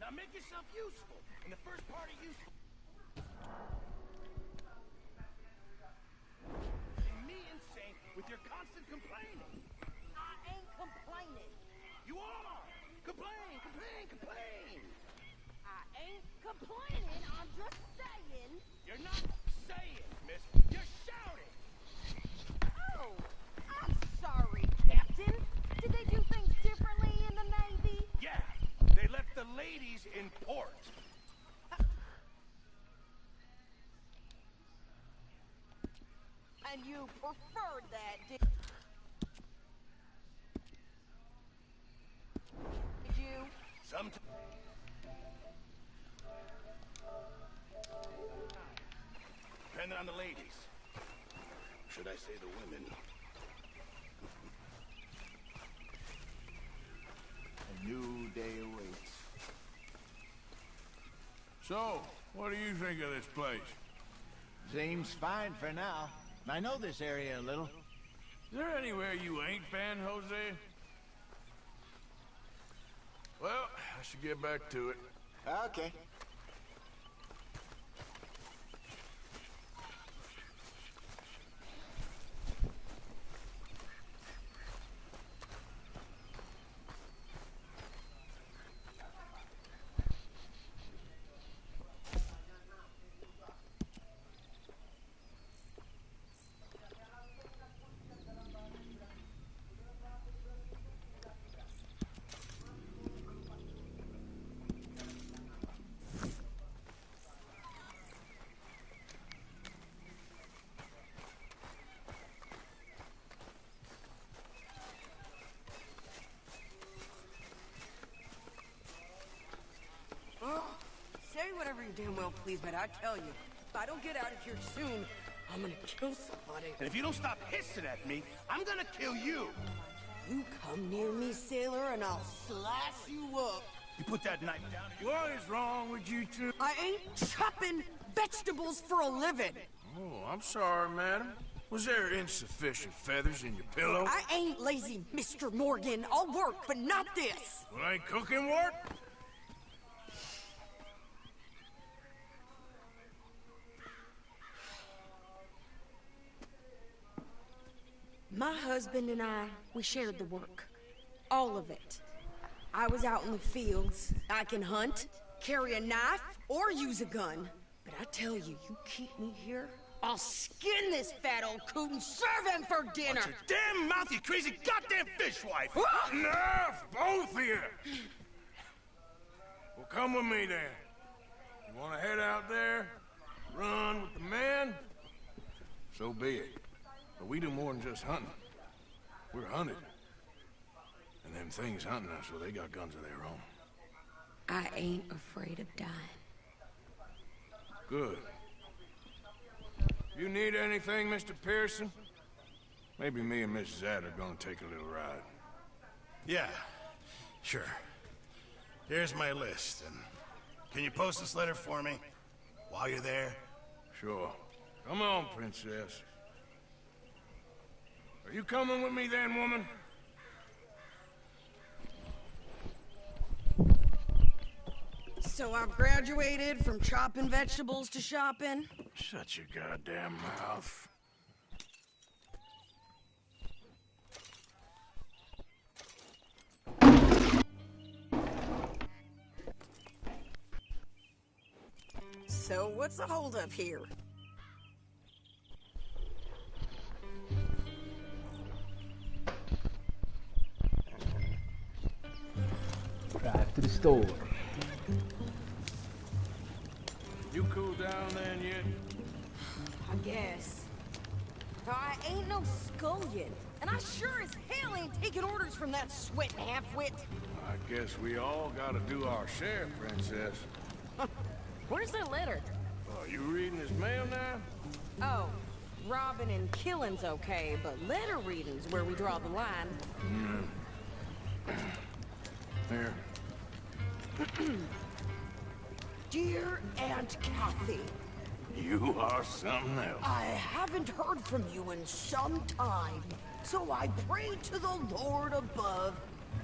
Now make yourself useful. And the first part of useful... me insane with your constant complaining. I ain't complaining. You are! Complain, complain, complain! I ain't complaining, I'm just saying. You're not saying, miss. You're shouting! Oh, I'm sorry, Captain. Did they do things differently in the Navy? Yeah, they left the ladies in port. And you preferred that, did you? Sometimes. Depending on the ladies. Should I say the women? A new day awaits. So, what do you think of this place? Seems fine for now. I know this area a little. Is there anywhere you ain't been, Jose? Well, I should get back to it. Okay. Say whatever you damn well please, but I tell you, if I don't get out of here soon, I'm gonna kill somebody. And if you don't stop hissing at me, I'm gonna kill you. You come near me, sailor, and I'll slice you up. You put that knife down. What is wrong with you two? I ain't chopping vegetables for a living. Oh, I'm sorry, madam. Was there insufficient feathers in your pillow? I ain't lazy, Mr. Morgan. I'll work, but not this. Well, ain't cooking work? My husband and I, we shared the work. All of it. I was out in the fields. I can hunt, carry a knife, or use a gun. But I tell you, you keep me here, I'll skin this fat old coot and serve him for dinner. Watch your damn mouth, you crazy goddamn fishwife! Enough, both of you! Well, come with me then. You want to head out there, run with the men? So be it. But we do more than just hunting. We're hunted. And them things hunting us, well, they got guns of their own. I ain't afraid of dying. Good. You need anything, Mr. Pearson? Maybe me and Mrs. Zadd are gonna take a little ride. Yeah, sure. Here's my list, and can you post this letter for me while you're there? Sure. Come on, princess. Are you coming with me then, woman? So I've graduated from chopping vegetables to shopping? Shut your goddamn mouth. So what's the holdup here? Drive to the store. You cool down then yet? I guess. I ain't no scullion, and I sure as hell ain't taking orders from that sweating half-wit. I guess we all gotta do our share, princess. Where's that letter? Oh, you reading his mail now? Oh, robbing and killing's okay, but letter reading's where we draw the line. Here. Dear Aunt Kathy, You are something else. I haven't heard from you in some time, so I pray to the Lord above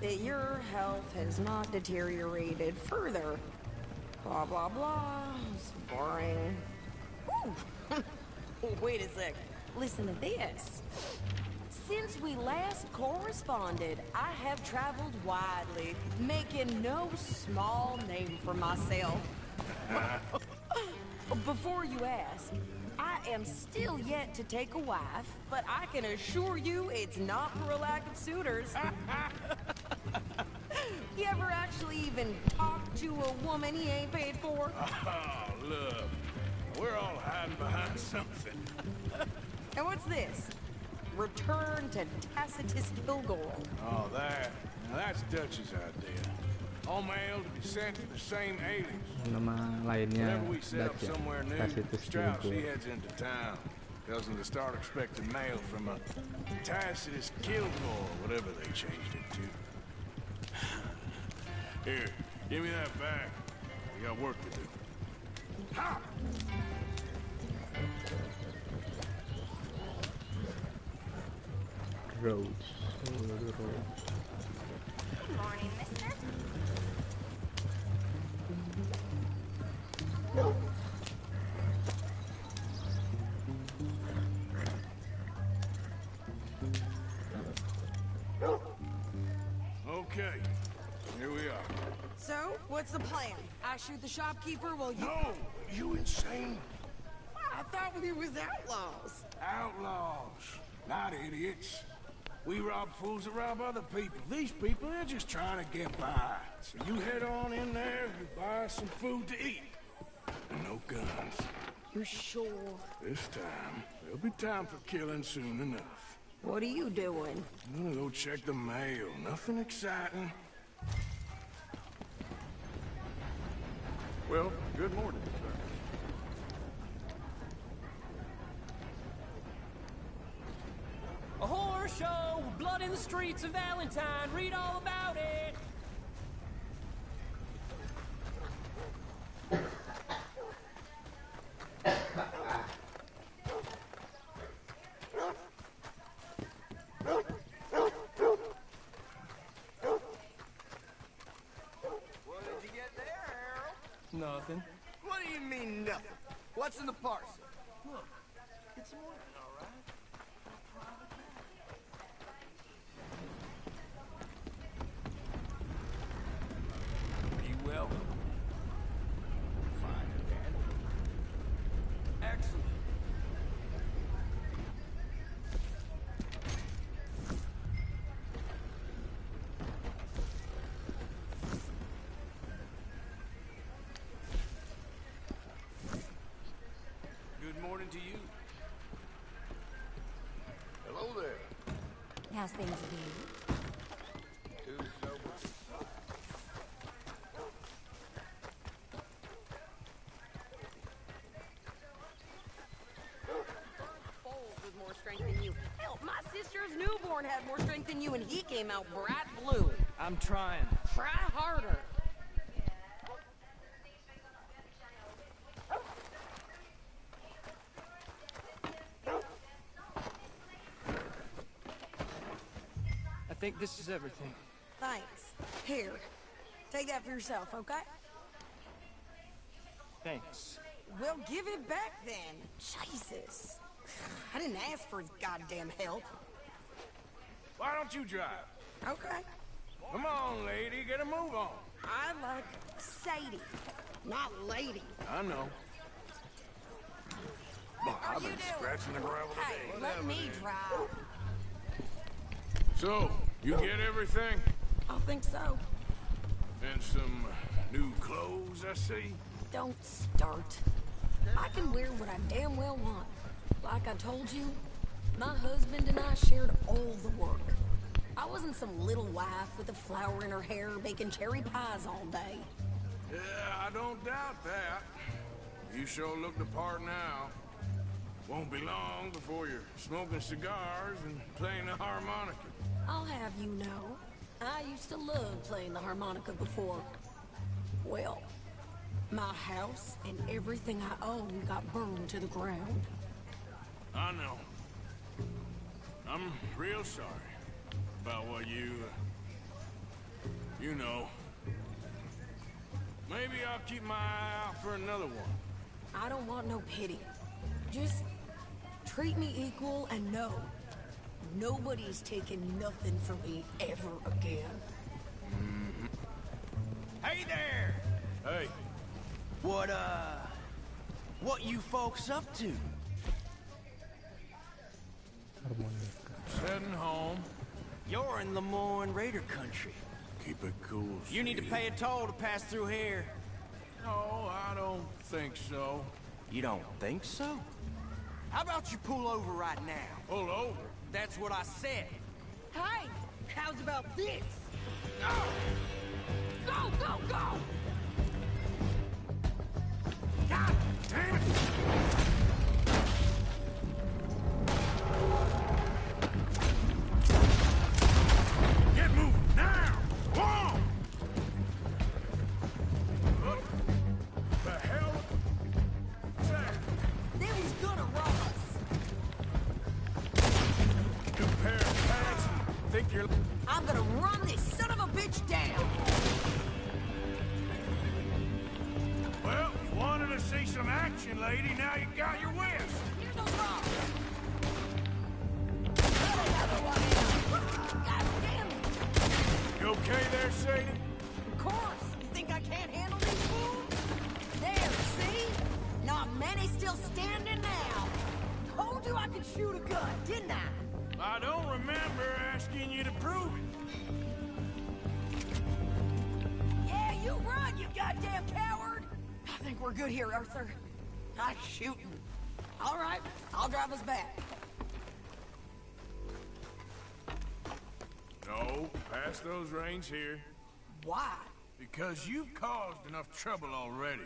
that your health has not deteriorated further. Blah, blah, blah. It's boring. Ooh. Wait a sec. Listen to this. Since we last corresponded, I have traveled widely, making no small name for myself. Before you ask, I am still yet to take a wife, but I can assure you it's not for a lack of suitors. You ever actually even talk to a woman he ain't paid for? Oh, look. We're all hiding behind something. And what's this? Return to Tacitus Kilgore. Oh, that. Now that's Dutch's idea. All mail to be sent to the same aliens. Nama lainnya Whenever we set up Dutch ya. somewhere new, Tacitus Strauss, he Kilgore. heads into town. Tells them to start expecting mail from a Tacitus Kilgore, whatever they changed it to. Here, give me that bag. We got work to do. Ha! Roads. Good morning, mister. Okay, here we are. So, what's the plan? I shoot the shopkeeper while you... No, you insane? I thought we was outlaws. Outlaws, not idiots. We rob fools that rob other people. These people, they're just trying to get by. So you head on in there, you buy some food to eat. And no guns. You sure? This time, there'll be time for killing soon enough. What are you doing? I'm gonna go check the mail. Nothing exciting. Well, good morning, sir. A horror show, blood in the streets of Valentine. Read all about it. What did you get there, Harold? Nothing. What do you mean, nothing? What's in the parcel? Look, it's more than all right. Be welcome. Fine, again. Excellent. Good morning to you. Hello there. How's things with you? Too sober. Foals with more strength than you. Hell, my sister's newborn had more strength than you, and he came out bright blue. I'm trying. Try harder. I think this is everything. Thanks. Here, take that for yourself, okay? Thanks. Well, give it back then. Jesus. I didn't ask for his goddamn help. Why don't you drive? Okay. Come on, lady, get a move on. I like Sadie, not lady. I know. Are I've you been doing? scratching the gravel Hey, today. let me drive. So, you get everything? I think so. And some new clothes, I see? Don't start. I can wear what I damn well want. Like I told you, my husband and I shared all the work. I wasn't some little wife with a flower in her hair baking cherry pies all day. Yeah, I don't doubt that. You sure look the part now. Won't be long before you're smoking cigars and playing the harmonica. I'll have you know, I used to love playing the harmonica before. Well, my house and everything I own got burned to the ground. I know. I'm real sorry about what you You know. Maybe I'll keep my eye out for another one. I don't want no pity. Just treat me equal and know nobody's taking nothing from me ever again. Hey there! Hey, What you folks up to? heading home. You're in Lemoyne Raider country. Keep it cool, You need to pay a toll to pass through here. No, I don't think so. You don't think so? How about you pull over right now? Pull over. That's what I said. Hey, how's about this? Go, go, go! God damn it! Get moving now! Whoa! What the hell? What's that? They was gonna rob us. New pair of pants? Think you're... I'm gonna run this son of a bitch down. Well, you wanted to see some action, lady. Now you got your wish. Here's those rocks. Let another one in. God damn it. You okay there, Sadie? Of course. You think I can't handle these fools? There, see? Not many still standing now. Told you I could shoot a gun, didn't I? I don't remember asking you to prove it. Yeah, you run, you goddamn coward! I think we're good here, Arthur. Nice shooting. All right, I'll drive us back. No, pass those reins here. Why? Because you've caused enough trouble already.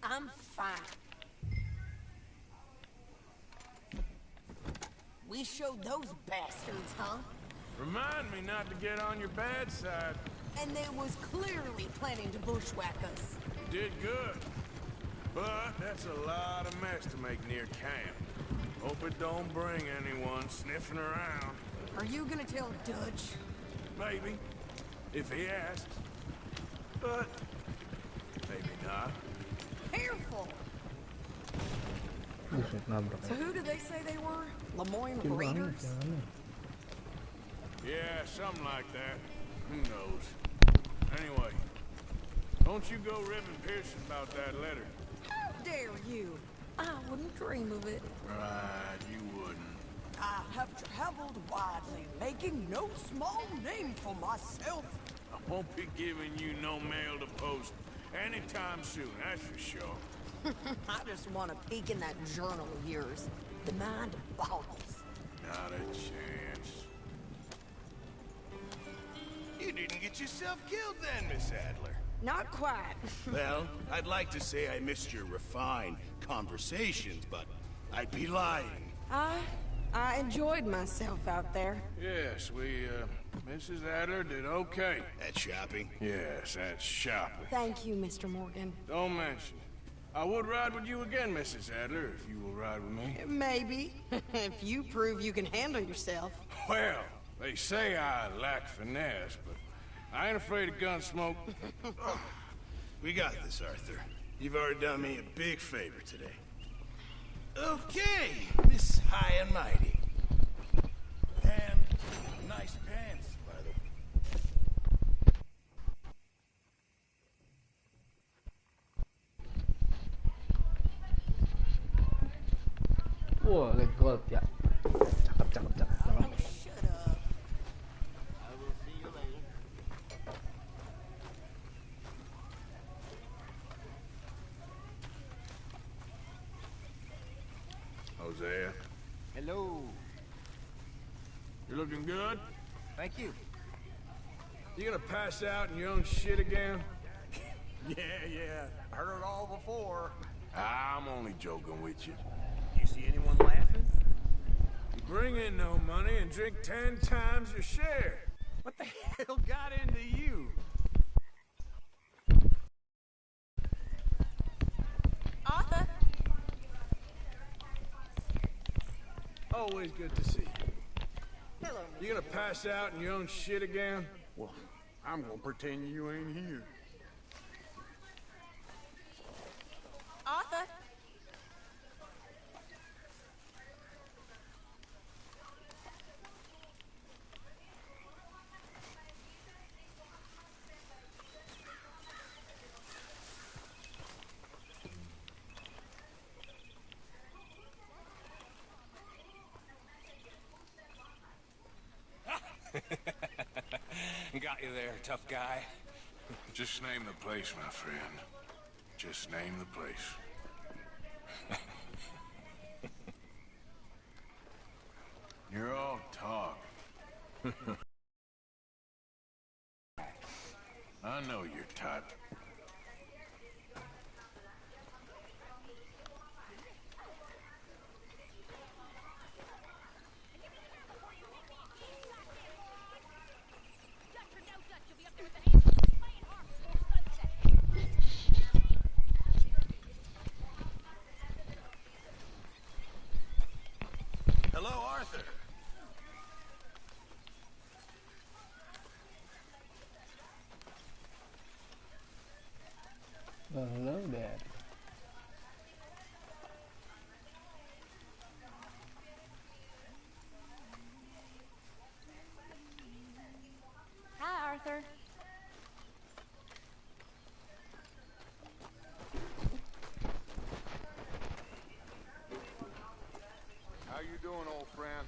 I'm fine. We showed those bastards, huh? Remind me not to get on your bad side. And they was clearly planning to bushwhack us. You did good. But that's a lot of mess to make near camp. Hope it don't bring anyone sniffing around. Are you gonna tell Dutch? Maybe. If he asks. But maybe not. Careful! Buset, nabrak. So who did they say they were? Lemoyne Kecil banget Raiders? jalannya. Yeah, something like that. Who knows? Anyway, don't you go ribbing Pearson about that letter. How dare you? I wouldn't dream of it. Right, you wouldn't. I have traveled widely, making no small name for myself. I won't be giving you no mail to post anytime soon, that's for sure. I just want to peek in that journal of yours. The mind boggles. Not a chance. You didn't get yourself killed then, Miss Adler. Not quite. Well, I'd like to say I missed your refined conversations, but I'd be lying. I enjoyed myself out there. Yes, Mrs. Adler did okay. At shopping? Yes, that's shopping. Thank you, Mr. Morgan. Don't mention it. I would ride with you again, Mrs. Adler, if you will ride with me. Maybe. If you prove you can handle yourself. Well, they say I lack finesse, but I ain't afraid of gun smoke. We got this, Arthur. You've already done me a big favor today. Okay, Miss High and Mighty. And nice pants, by the way. Wah, lihat gold ya. Cakep, cakep, cakep. Oh, shut up. I will see you later. Hosea, Hello. you looking good? Thank you. You gonna pass out in your own shit again? Yeah. Heard it all before. I'm only joking with you. You see anyone laughing? You bring in no money and drink 10 times your share. What the hell got into you? Arthur? Always good to see you. Hello, You gonna pass out in your own shit again? Well, I'm gonna pretend you ain't here. Arthur! Got you there, tough guy. Just name the place, my friend. Just name the place. You're all talk. I know your type. Hello, Arthur. Hello there. Hi, Arthur. How you doing, old friend?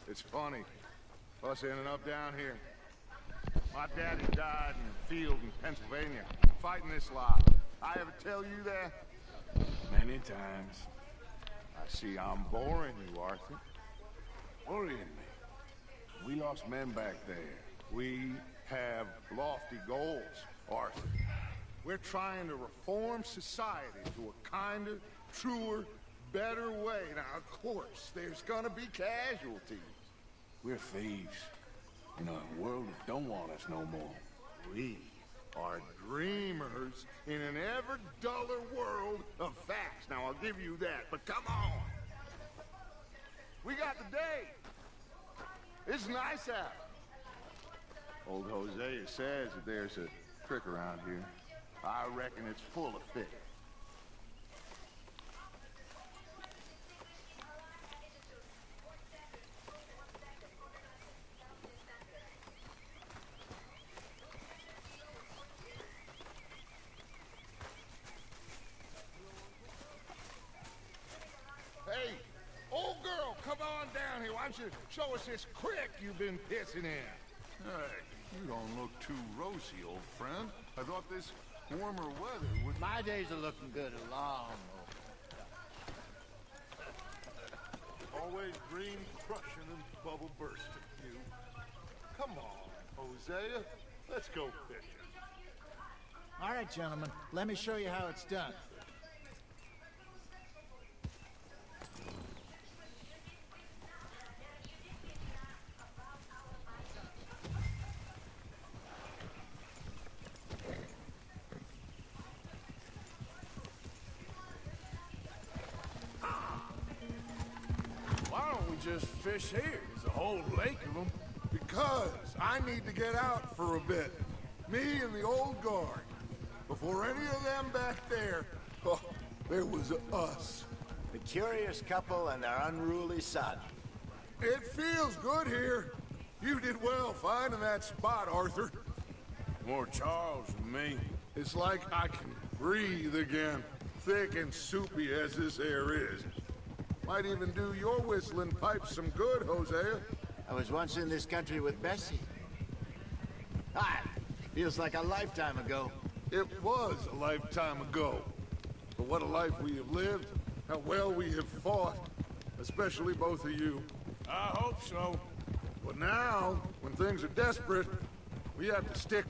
It's funny, us ending up down here. My daddy died in the field in Pennsylvania, fighting this lot. I ever tell you that? Many times. I see I'm boring you, Arthur. Worrying me. We lost men back there. We have lofty goals, Arthur. We're trying to reform society to a kinder, truer, better way. Now, of course, there's gonna be casualties. We're thieves in a world that don't want us no more. We are dreamers in an ever duller world of facts. Now, I'll give you that, but come on. We got the day. It's nice out. Old Hosea says that there's a trick around here. I reckon it's full of fish. Hey, old girl, come on down here. Why don't you show us this creek you've been pissing in? Hey, you don't look too rosy, old friend. I thought this warmer weather would... My days are looking good along. Always green crushing and bubble bursting, you. Come on, Hosea. Let's go fishing. All right, gentlemen, let me show you how it's done. Why don't we just fish here? There's a whole lake of them. Because I need to get out for a bit. Me and the old guard. Before any of them back there, oh, there was us. The curious couple and their unruly son. It feels good here. You did well finding that spot, Arthur. More Charles than me. It's like I can breathe again, thick and soupy as this air is. Might even do your whistling pipes some good, Hosea. I was once in this country with Bessie. Ah, feels like a lifetime ago. It was a lifetime ago. But what a life we have lived, how well we have fought, especially both of you. I hope so. But now, when things are desperate, we have to stick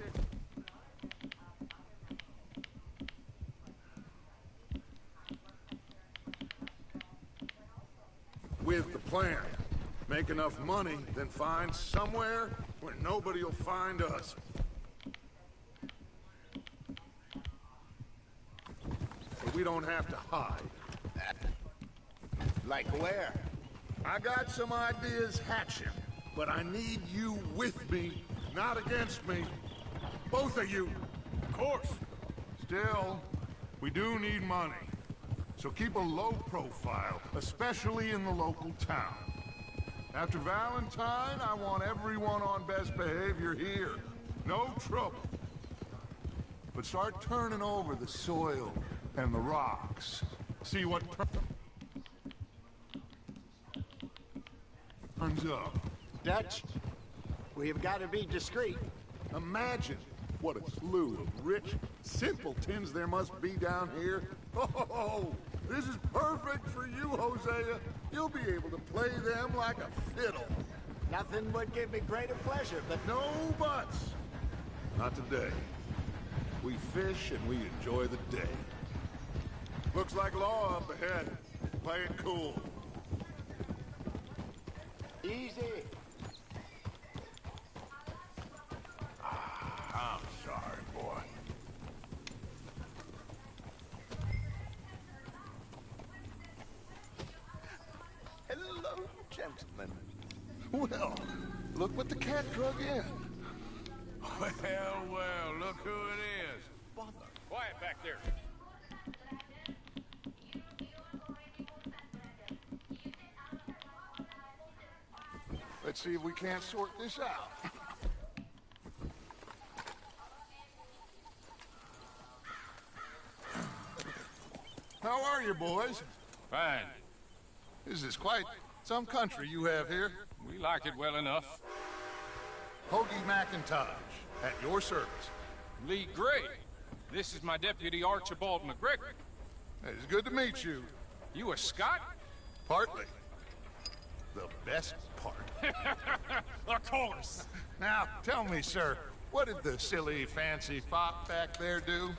with the plan. Make enough money, then find somewhere where nobody will find us. But we don't have to hide. Like where? I got some ideas hatching, but I need you with me, not against me. Both of you. Of course. Still, we do need money. So keep a low profile, especially in the local town. After Valentine, I want everyone on best behavior here. No trouble. But start turning over the soil and the rocks. See what turns up. Dutch, we have got to be discreet. Imagine what a slew of rich simpletons there must be down here. Oh, this is perfect for you, Hosea. You'll be able to play them like a fiddle. Nothing would give me greater pleasure, but No buts. Not today. We fish and we enjoy the day. Looks like law up ahead. Play it cool. easy. I'm sorry, boy. Hello, gentlemen. Well, look what the cat drug in. Well, look who it is. Bother. Quiet back there. Let's see if we can't sort this out. How are you, boys? Fine. This is quite some country you have here. We like it well enough. Hoagie McIntosh, at your service. Lee Gray. This is my deputy Archibald McGregor. It's good to meet you. You a Scot? Partly. The best part. Of course. Now, tell me, sir, what did the silly, fancy fop back there do?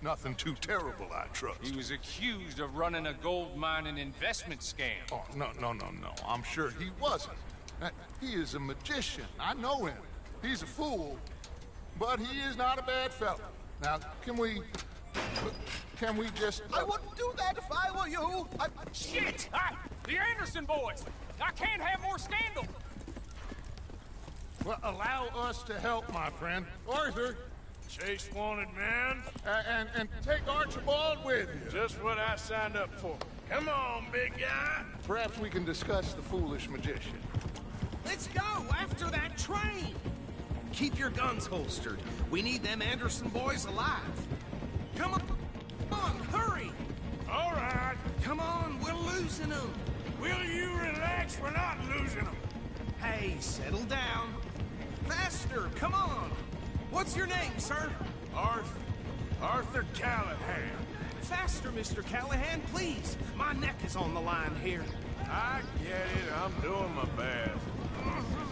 Nothing too terrible, I trust. He was accused of running a gold mining investment scam. Oh, no. I'm sure he wasn't. He is a magician. I know him. He's a fool, but he is not a bad fellow. Now, can we just... I wouldn't do that if I were you. Shit! The Anderson boys! I can't have more scandal! Well, allow us to help, my friend. Arthur, Chase wanted man. and take Archibald with you. Just what I signed up for. Come on, big guy. Perhaps we can discuss the foolish magician. Let's go after that train. Keep your guns holstered. We need them Anderson boys alive. Come on, hurry. All right. Come on, we're losing them. Will you relax? We're not losing them. Hey, settle down. Faster, come on. What's your name, sir? Arthur Callahan. Faster, Mr. Callahan, please. My neck is on the line here. I get it. I'm doing my best.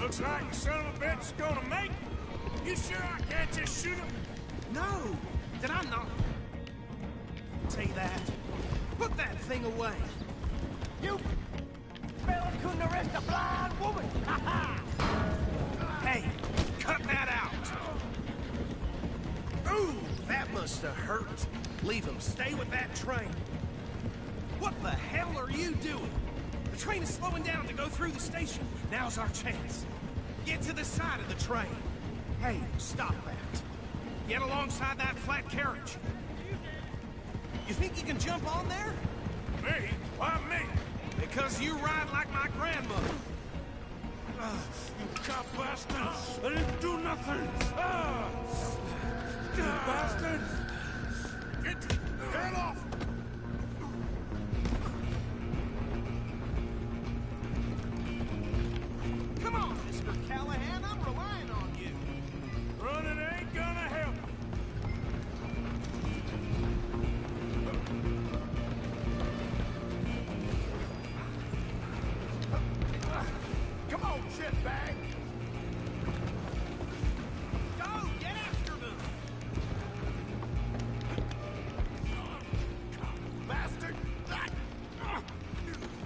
Looks like the son of a bitch is gonna make it. You sure I can't just shoot him? No, did I not say that? Put that thing away. You fella couldn't arrest a blind woman! Hey, cut that out. Ooh, that must have hurt. Leave him. Stay with that train. What the hell are you doing? The train is slowing down to go through the station. Now's our chance. Get to the side of the train. Hey, stop that. Get alongside that flat carriage. You think you can jump on there? Me? Why me? Because you ride like my grandmother. You cop bastards! I didn't do nothing! You bastards! Get off! Come on, Mr. Callahan, I'm relying on you. Running ain't gonna help. Come on, shitbag! Go, get after them. Bastard!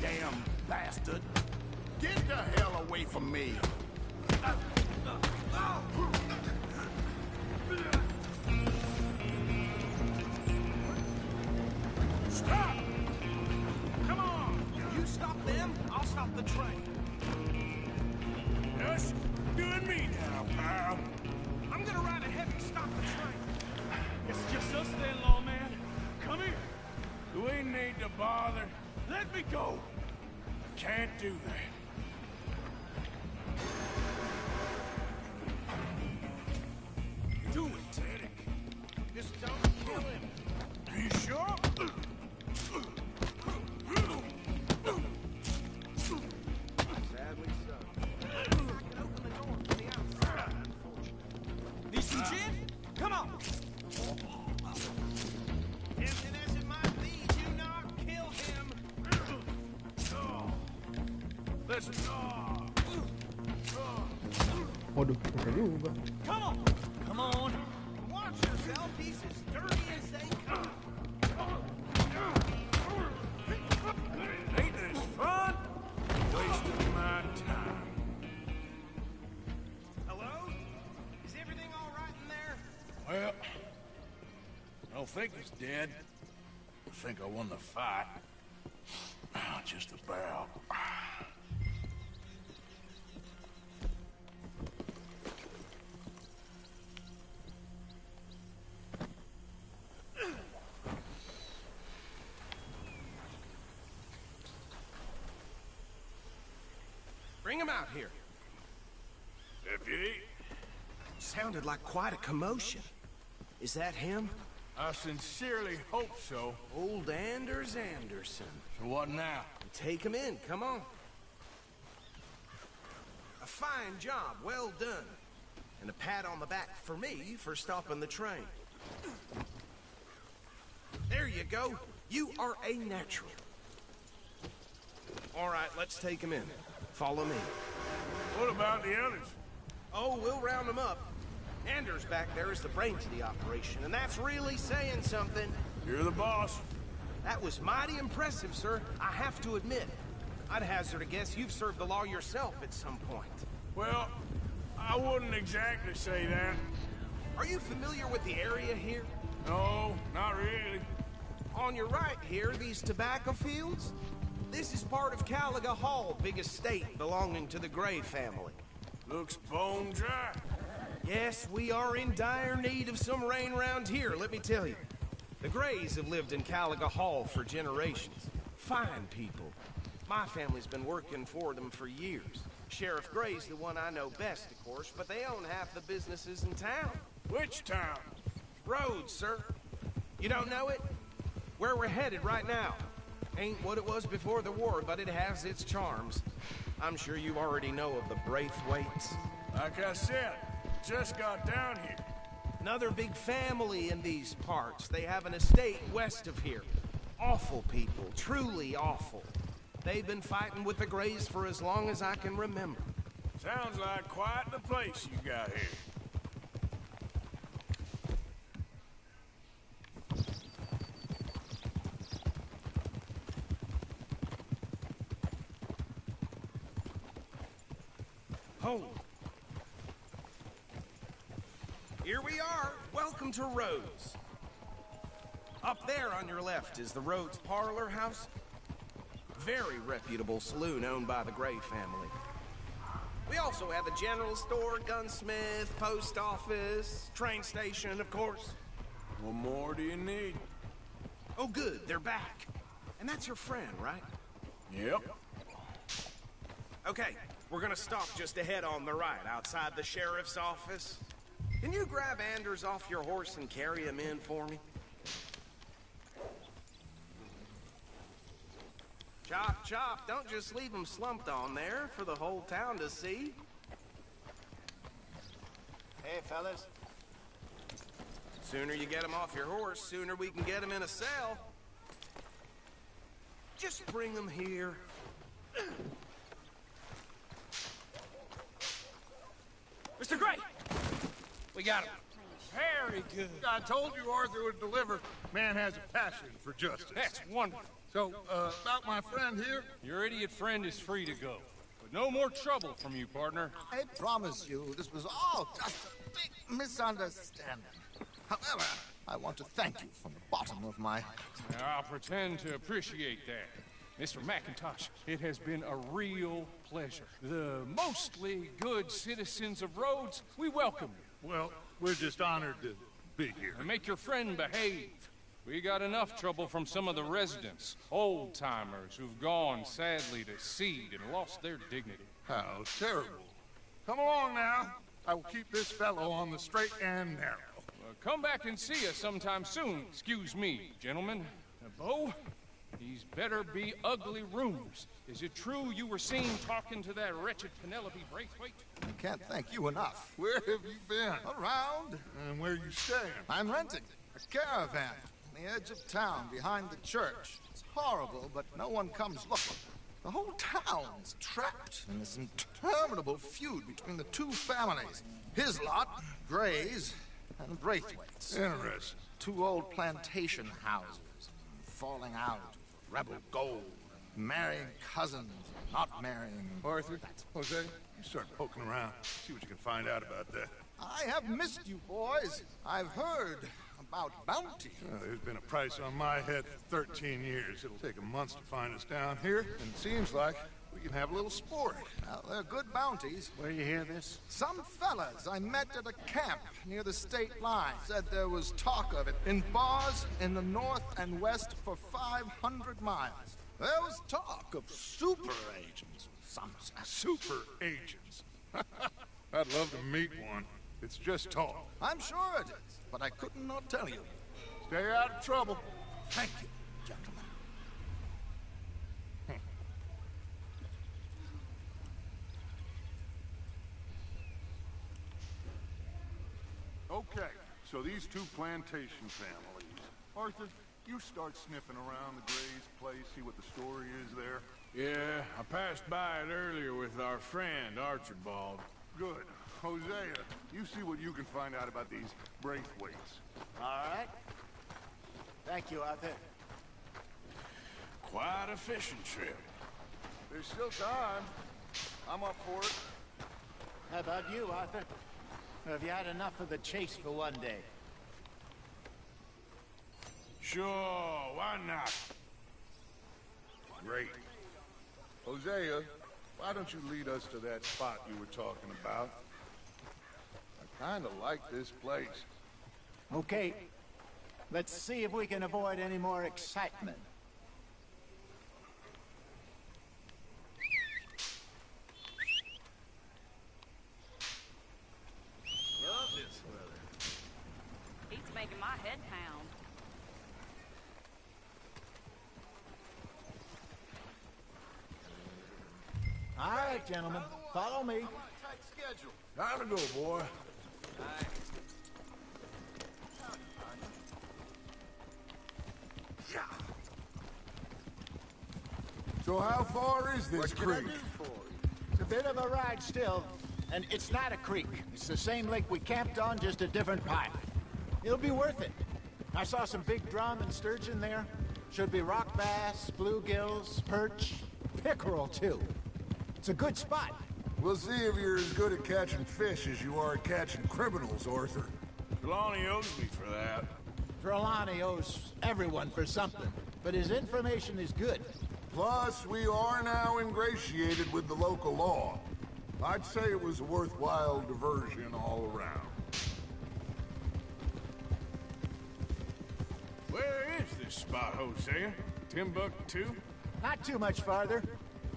Damn bastard. Get the hell away from me. Stop! Come on! You stop them, I'll stop the train. Just you and me now, pal. I'm gonna ride ahead and stop the train. It's just us then, lawman. Come here. Do we need to bother? Let me go. Can't do that. Do it, Teddy. Just don't kill him. Are you sure? Sadly so. I can open the door from the outside, unfortunately. Need some gin? Come on. Tempting as it might be, do not kill him. Let's Waduh, bisa juga. Come on. Come on. Watch yourself, he's as dirty as they come. Ain't this fun? Wasting my time. Hello? Is everything all right in there? Well, I don't think he's dead. I think I won the fight. Just about. Bring him out here. Deputy, Sounded like quite a commotion. Is that him? I sincerely hope so. Old Anders Anderson. So what now? Take him in, come on. A fine job, well done. And a pat on the back for me for stopping the train. There you go. You are a natural. All right, let's take him in. Follow me. What about the others? Oh, we'll round them up. Anders back there is the brains of the operation, and that's really saying something. You're the boss. That was mighty impressive, sir. I have to admit. I'd hazard a guess you've served the law yourself at some point. Well, I wouldn't exactly say that. Are you familiar with the area here? No, not really. On your right here, these tobacco fields? This is part of Caliga Hall, big estate belonging to the Gray family. Looks bone dry. Yes, we are in dire need of some rain around here, let me tell you. The Grays have lived in Caliga Hall for generations. Fine people. My family's been working for them for years. Sheriff Gray's the one I know best, of course, but they own half the businesses in town. Which town? Rhodes, sir. You don't know it? Where we're headed right now. Ain't what it was before the war, but it has its charms. I'm sure you already know of the Braithwaites. Like I said, just got down here. Another big family in these parts. They have an estate west of here. Awful people, truly awful. They've been fighting with the Grays for as long as I can remember. Sounds like quite the place you got here. Hold. Here we are. Welcome to Rhodes. Up there on your left is the Rhodes Parlor House. Very reputable saloon owned by the Gray family. We also have a general store, gunsmith, post office, train station, of course. What more do you need? Oh, good. They're back. And that's your friend, right? Yep. Okay, we're gonna stop just ahead on the right, outside the sheriff's office. Can you grab Anders off your horse and carry him in for me? Chop, chop, don't just leave him slumped on there for the whole town to see. Hey, fellas. Sooner you get him off your horse, sooner we can get him in a cell. Just bring him here. Mr. Gray! We got him. Very good. I told you Arthur would deliver. Man has a passion for justice. That's wonderful. So, about my friend here? Your idiot friend is free to go. But no more trouble from you, partner. I promise you, this was all just a big misunderstanding. However, I want to thank you from the bottom of my heart. I'll pretend to appreciate that. Mr. McIntosh, it has been a real pleasure. The mostly good citizens of Rhodes, we welcome you. Well, we're just honored to be here. And make your friend behave. We got enough trouble from some of the residents, old-timers who've gone, sadly, to seed and lost their dignity. How terrible. Come along now. I will keep this fellow on the straight and narrow. Come back and see us sometime soon. Excuse me, gentlemen. Bo, these better be ugly rumors. Is it true you were seen talking to that wretched Penelope Braithwaite? I can't thank you enough. Where have you been? Around. And where you staying? I'm renting a caravan on the edge of town behind the church. It's horrible, but no one comes looking. The whole town is trapped in this interminable feud between the two families. His lot, Gray's, and Braithwaite's. Interesting. Two old plantation houses, falling out, rebel gold, marrying cousins, not marrying. Arthur, Jose, you start poking around. See what you can find out about that. I have missed you, boys. I've heard about bounty. There's been a price on my head for 13 years. It'll take a month to find us down here, and it seems like we can have a little sport. Well, they're good bounties. Where you hear this? Some fellas I met at a camp near the state line said there was talk of it in bars in the north and west for 500 miles. There was talk of super agents. Some super agents. I'd love to meet one. It's just talk. I'm sure it is, but I couldn't not tell you. Stay out of trouble. Thank you, gentlemen. Okay, so these two plantation families. Arthur, you start sniffing around the Gray's place, see what the story is there. Yeah, I passed by it earlier with our friend, Archibald. Good. Hosea, you see what you can find out about these Braithwaites. All right. Thank you, Arthur. Quite a fishing trip. There's still time. I'm up for it. How about you, Arthur? Or have you had enough of the chase for one day? Sure, why not? Great. Hosea, why don't you lead us to that spot you were talking about? I kinda like this place. Okay. Let's see if we can avoid any more excitement. Love this weather. He's making my head pound. All right, gentlemen. Follow me. Tight schedule. Time to go, boy. So how far is this creek? It's a bit of a ride still, and it's not a creek. It's the same lake we camped on, just a different pipe. It'll be worth it. I saw some big drum and sturgeon there. Should be rock bass, bluegills, perch, pickerel too. It's a good spot. We'll see if you're as good at catching fish as you are at catching criminals, Arthur. Trelawney owes me for that. Trelawney owes everyone for something, but his information is good. Plus, we are now ingratiated with the local law. I'd say it was a worthwhile diversion all around. Where is this spot, Hosea? Timbuktu? Not too much farther.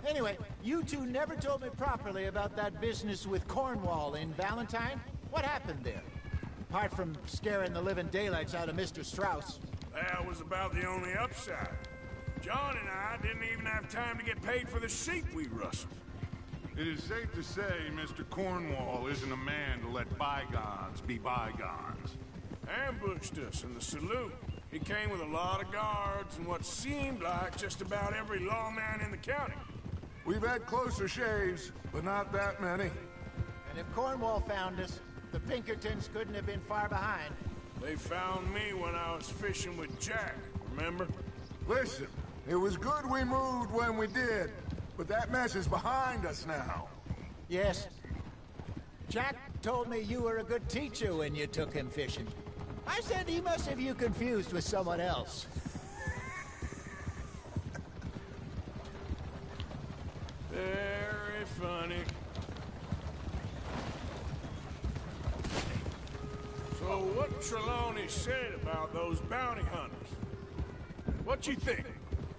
Anyway, you two never told me properly about that business with Cornwall in Valentine. What happened there? Apart from scaring the living daylights out of Mr. Strauss. That was about the only upside. John and I didn't even have time to get paid for the sheep we rustled. It is safe to say Mr. Cornwall isn't a man to let bygones be bygones. Ambushed us in the saloon. He came with a lot of guards and what seemed like just about every lawman in the county. We've had closer shaves, but not that many. And if Cornwall found us, the Pinkertons couldn't have been far behind. They found me when I was fishing with Jack, remember? Listen, it was good we moved when we did, but that mess is behind us now. Yes. Jack told me you were a good teacher when you took him fishing. I said he must have you confused with someone else. funny. So what Trelawney said about those bounty hunters? What you think?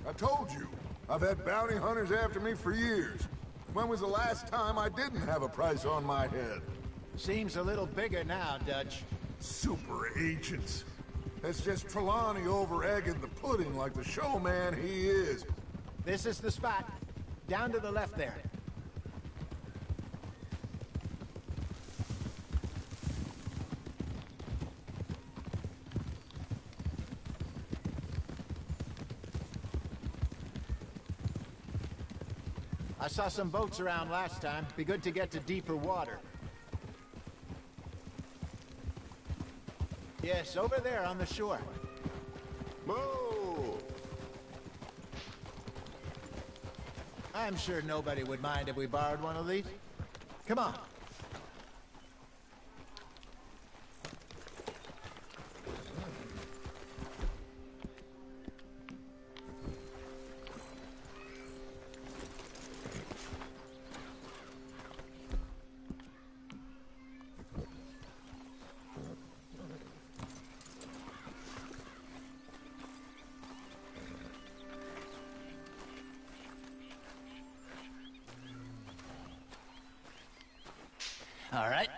I told you. I've had bounty hunters after me for years. When was the last time I didn't have a price on my head? Seems a little bigger now, Dutch. Super agents. That's just Trelawney over-egging the pudding like the showman he is. This is the spot. Down to the left there. I saw some boats around last time. Be good to get to deeper water. Yes, over there on the shore. Whoa! I'm sure nobody would mind if we borrowed one of these. Come on. All right.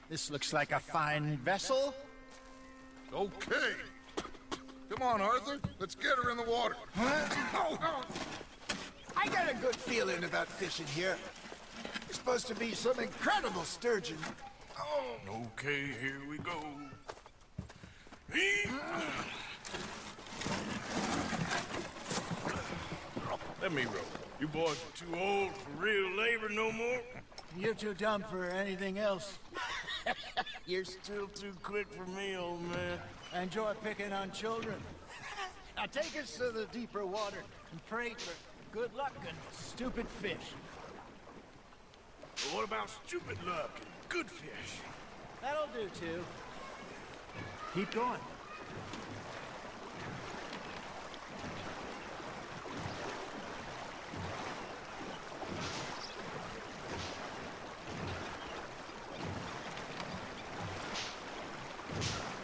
This looks like a fine vessel. Okay. Come on, Arthur. Let's get her in the water. I got a good feeling about fishing here. It's supposed to be some incredible sturgeon. Okay, here we go. Let me row. You boys are too old for real labor no more. You're too dumb for anything else. You're still too quick for me, old man. Enjoy picking on children. Now take us to the deeper water and pray for good luck and stupid fish. But what about stupid luck and good fish? That'll do, too. Keep going.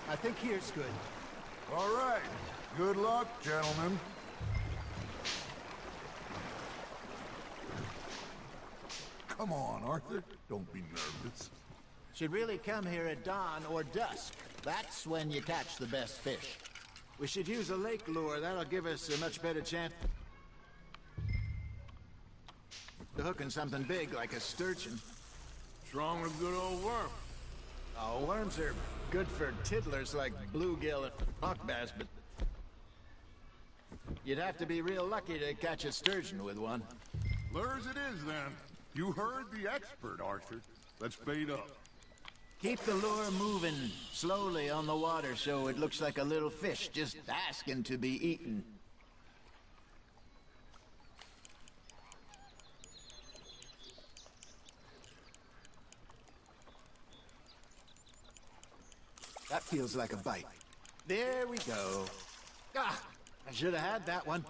I think here's good. All right. Good luck, gentlemen. Come on, Arthur. Don't be nervous. Should really come here at dawn or dusk. That's when you catch the best fish. We should use a lake lure. That'll give us a much better chance. The hooking something big like a sturgeon. What's wrong with good old worm? Oh, worms are good for tiddlers like bluegill and hawk bass, but you'd have to be real lucky to catch a sturgeon with one. Lures it is, then. You heard the expert, Arthur. Let's bait up. Keep the lure moving slowly on the water so it looks like a little fish just asking to be eaten. That feels like a bite. There we go. Ah, I should have had that one.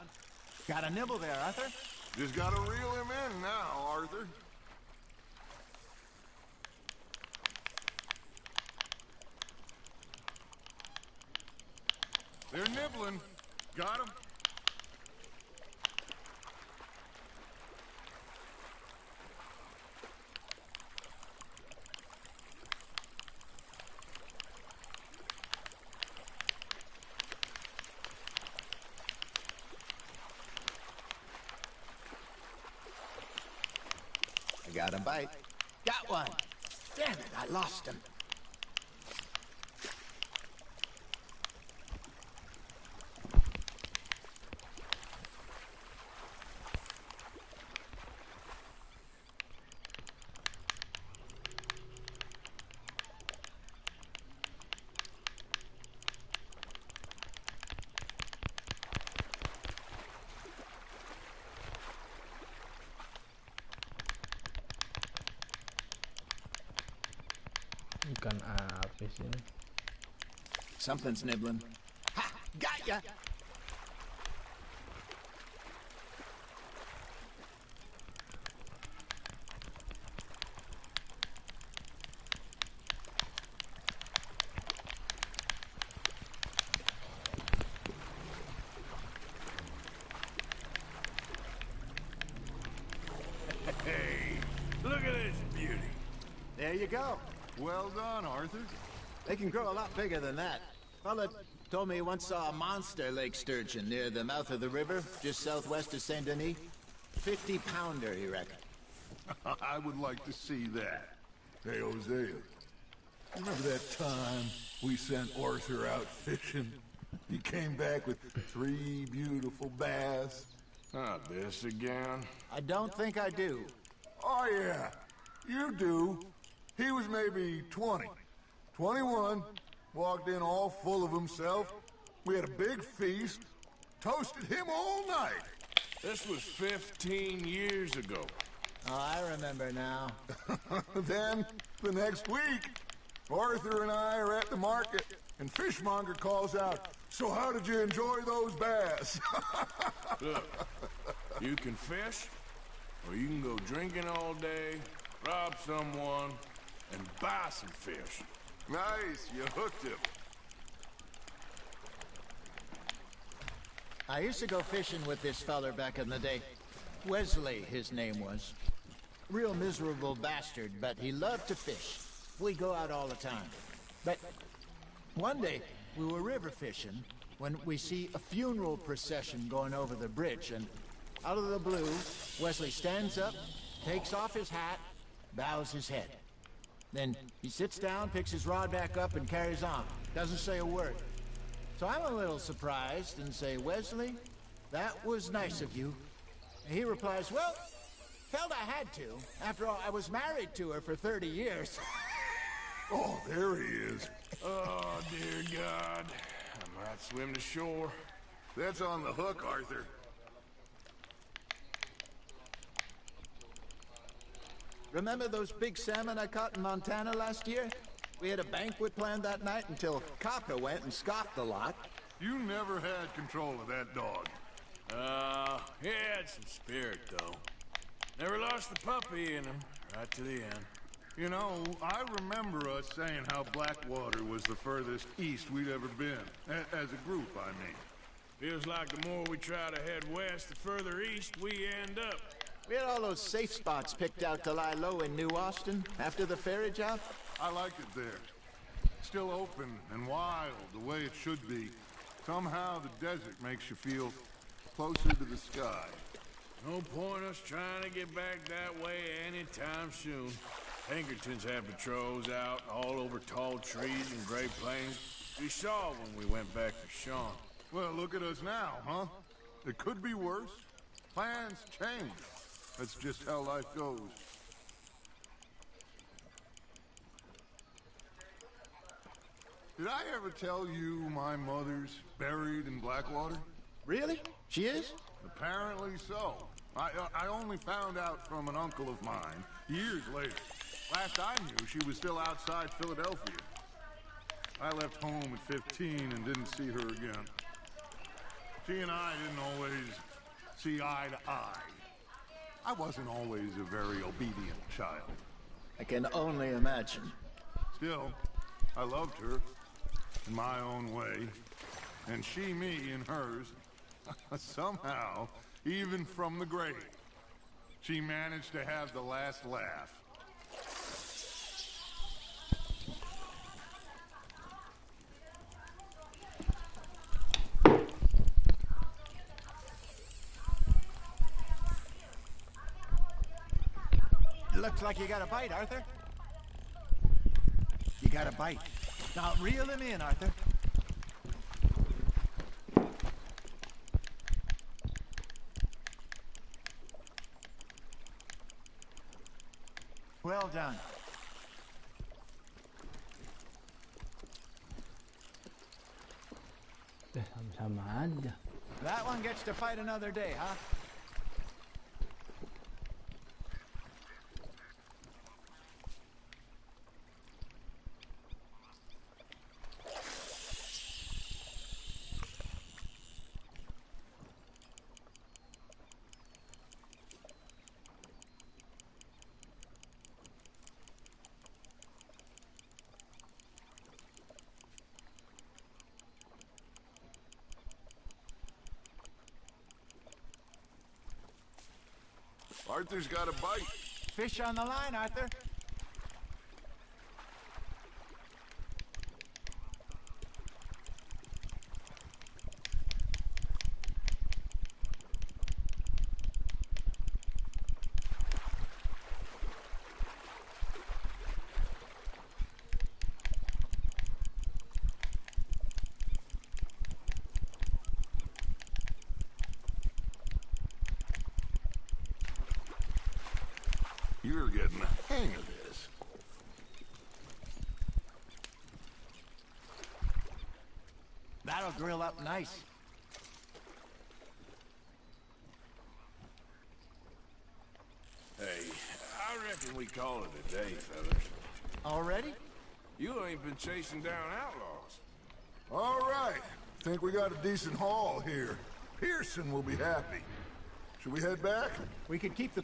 Got a nibble there, Arthur? Just gotta reel him in now, Arthur. They're nibbling. Got him. I got a bite. Got one. Damn it, I lost him. Ikan apa sih ini? Something's nibbling. Ha! Got ya! Hey, look at this beauty. There you go. Well done, Arthur. They can grow a lot bigger than that. Fella told me he once saw a monster lake sturgeon near the mouth of the river, just southwest of Saint Denis. 50-pounder, he reckoned. I would like to see that. Hey, Hosea, remember that time we sent Arthur out fishing? He came back with 3 beautiful bass. Not this again. I don't think I do. Oh, yeah, you do. He was maybe 20, 21, walked in all full of himself. We had a big feast, toasted him all night. This was 15 years ago. Oh, I remember now. Then, the next week, Arthur and I are at the market, and Fishmonger calls out, "So how did you enjoy those bass?" Look, you can fish, or you can go drinking all day, rob someone, and buy some fish. Nice, you hooked him. I used to go fishing with this feller back in the day. Wesley, his name was. Real miserable bastard, but he loved to fish. We go out all the time. But one day, we were river fishing when we see a funeral procession going over the bridge, and out of the blue, Wesley stands up, takes off his hat, bows his head. Then he sits down, picks his rod back up, and carries on. Doesn't say a word. So I'm a little surprised and say, "Wesley, that was nice of you." And he replies, "Well, felt I had to. After all, I was married to her for 30 years. Oh, there he is. Oh, dear God. I might swim to shore. That's on the hook, Arthur. Remember those big salmon I caught in Montana last year? We had a banquet planned that night until Kaka went and scoffed the lot. You never had control of that dog. He had some spirit, though. Never lost the puppy in him, right to the end. You know, I remember us saying how Blackwater was the furthest east we'd ever been. As a group, I mean. Feels like the more we try to head west, the further east we end up. We had all those safe spots picked out to lie low in New Austin after the ferry job. I liked it there. Still open and wild, the way it should be. Somehow the desert makes you feel closer to the sky. No point us trying to get back that way anytime soon. Pinkertons had patrols out all over tall trees and Great Plains. We saw when we went back to Sean. Well, look at us now, huh? It could be worse. Plans change. That's just how life goes. Did I ever tell you my mother's buried in Blackwater? Really? She is? Apparently so. I only found out from an uncle of mine years later. Last I knew, she was still outside Philadelphia. I left home at 15 and didn't see her again. She and I didn't always see eye to eye. I wasn't always a very obedient child. I can only imagine. Still, I loved her in my own way, and she me in hers. Somehow, even from the grave, she managed to have the last laugh. Looks like you got a bite, Arthur. You got a bite. Now reel him in, Arthur. Well done. Sama-sama aja. That one gets to fight another day, huh? Arthur's got a bite. Fish on the line, Arthur. You're getting the hang of this. That'll grill up nice. Hey, I reckon we call it a day, fellas. Already? You ain't been chasing down outlaws. All right. Think we got a decent haul here. Pearson will be happy. Should we head back? We could keep the...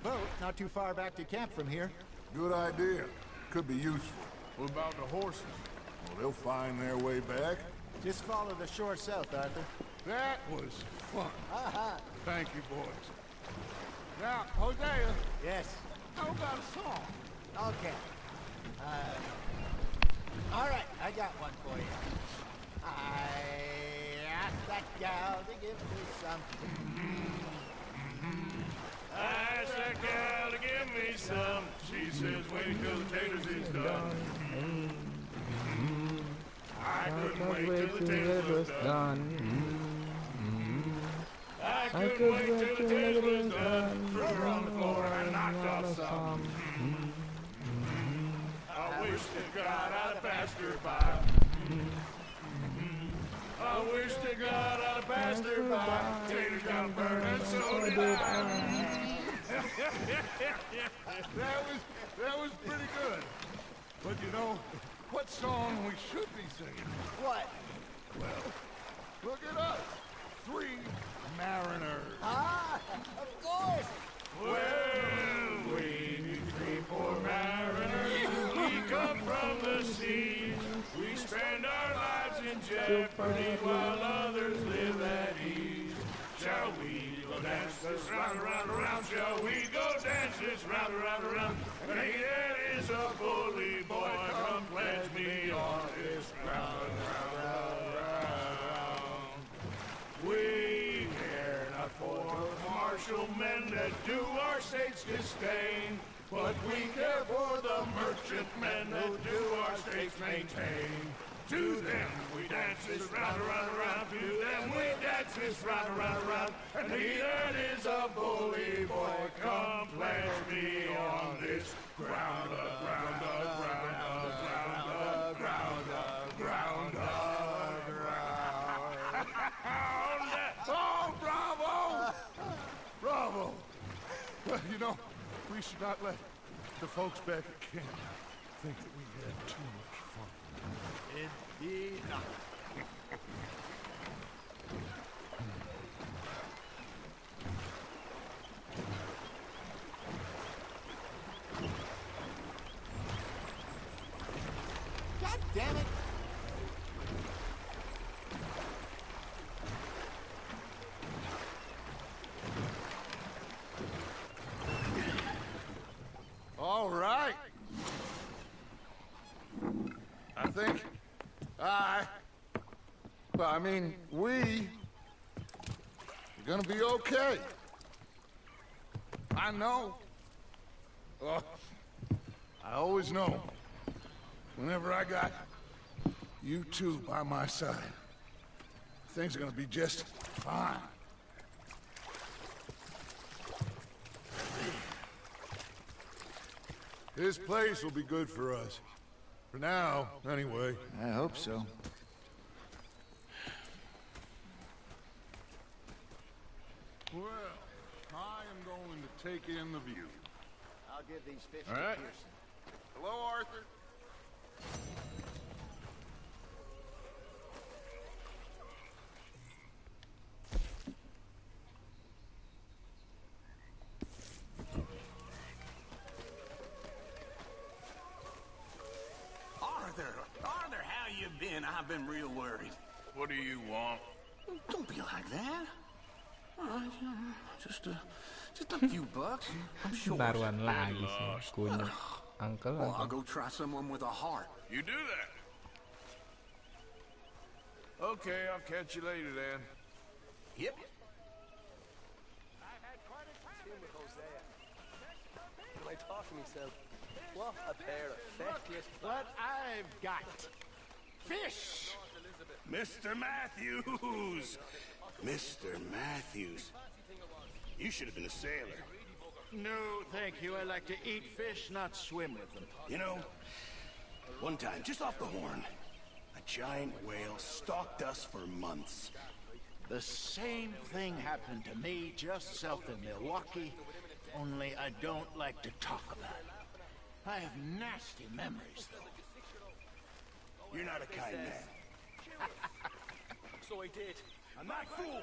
boat not too far back to camp from here. Good idea. Could be useful. What about the horses? Well, they'll find their way back. Just follow the shore south, Arthur. That was fun. Thank you, boys. Now, Hosea. Yes? How about a song? Okay. All right, I got one for you. I asked that gal to give me some. I asked that gal to give me some. She says, wait till the taters is done. I couldn't wait till the taters was done. I couldn't wait till the taters was done. Threw her on the floor and I knocked off some. I wish to God I'd have passed her by. I wish to God I'd have passed her by. Taters got burned and so did I. That was pretty good. But you know, what song we should be singing? What? Well, look at us. 3 mariners. Ah, of course. Well, we 3 poor mariners. We come from the sea. We spend our lives in jeopardy while others live at ease. Shall we go dance this round, around, around? Shall we go dance this round, around, around? And he that is a bully boy, come pledge me on this ground, round, round. We care not for martial men that do our state's disdain, but we care for the merchant men that do our state's maintain. To them we dance this round, around, around. To them we dance this round, around, around. And he that is a bully boy, come pledge me on this ground, ground, ground, ground, ground, ground, ground. Oh, bravo! Bravo! Well, you know, we should not let the folks back at camp think that we had too much fun. Indeed not. God damn it! All right. I think we're gonna be okay. I know. I always know. Whenever I got you two by my side, things are gonna be just fine. This place will be good for us. For now, anyway. I hope so. Well, I am going to take in the view. I'll give these fish All to right. Pearson. Hello, Arthur. Arthur, how you been? I've been real worried. What do you want? Don't be like that. Just a few bucks. I'm sure. Baruan lagi sih, kunyit. Uncle, Well, I'll uncle. go try someone with a heart. You do that. Okay, I'll catch you later then. Yep. When I talk to myself, what a pair of feckless... What I've got. Fish! Mr. Matthews! Mr. Matthews. You should have been a sailor. No, thank you. I like to eat fish, not swim with them. You know, one time, just off the horn, a giant whale stalked us for months. The same thing happened to me just south of Milwaukee, only I don't like to talk about it. I have nasty memories, though. You're not a kind man. So I did. I'm not fooled!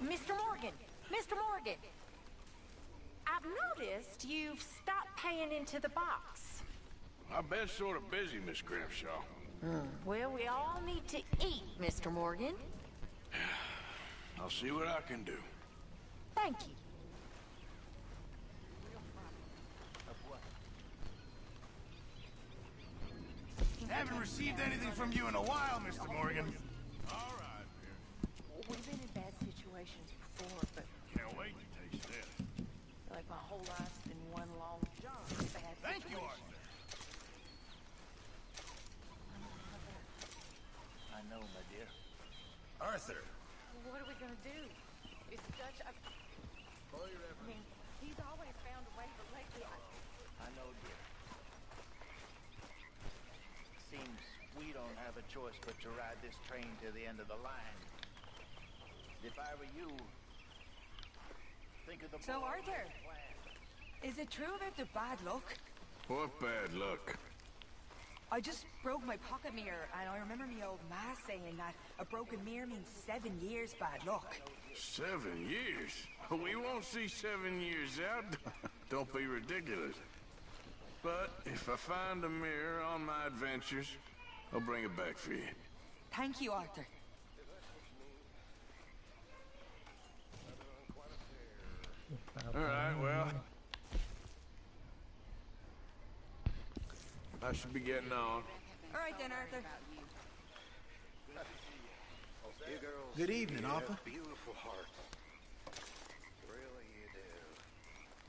Mr. Morgan! Mr. Morgan! I've noticed you've stopped paying into the box. I've been sort of busy, Miss Grimshaw. Well, we all need to eat, Mr. Morgan. I'll see what I can do. Thank you. Haven't received anything from you in a while, Mr. Morgan. All right, dear. We've been in bad situations before, but Can't wait to taste this. like my whole life's been one long job. Bad Thank you, situation. Arthur. I know, my dear. Arthur. What are we gonna do? It's Dutch. I mean, he's always found a way, but lately I know, dear. Seems we don't have a choice but to ride this train to the end of the line. If I were you, think of the So, boy Arthur, plan. is it true about the bad luck? What bad luck? I just broke my pocket mirror, and I remember me old ma saying that a broken mirror means 7 years bad luck. 7 years? We won't see 7 years out. Don't be ridiculous. But if I find a mirror on my adventures, I'll bring it back for you. Thank you, Arthur. All right, well, I should be getting on. All right then, Arthur. You girls Good evening, have Arthur. beautiful hearts. Really, you do.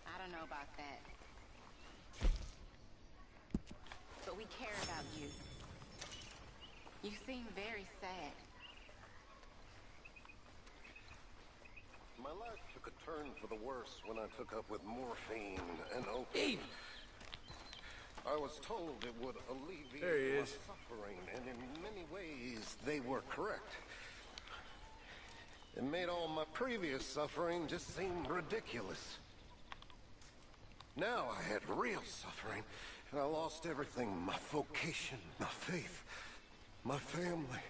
I don't know about that. But we care about you. You seem very sad. My life took a turn for the worse when I took up with morphine and opium. I was told it would alleviate There he my is. suffering, and in many ways, they were correct. It made all my previous suffering just seem ridiculous. Now I had real suffering, and I lost everything. My vocation, my faith, my family.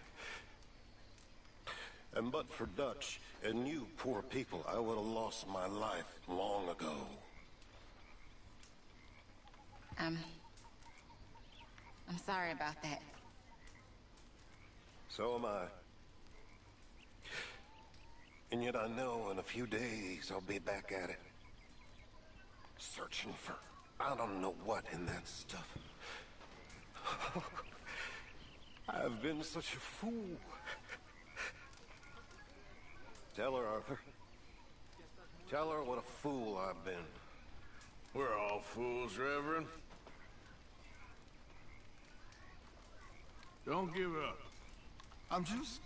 And but for Dutch and you poor people, I would have lost my life long ago. I'm sorry about that. So am I. And yet I know in a few days I'll be back at it. searching for I don't know what in that stuff. I've been such a fool. Tell her, Arthur. Tell her what a fool I've been. We're all fools, Reverend. Don't give up. I'm just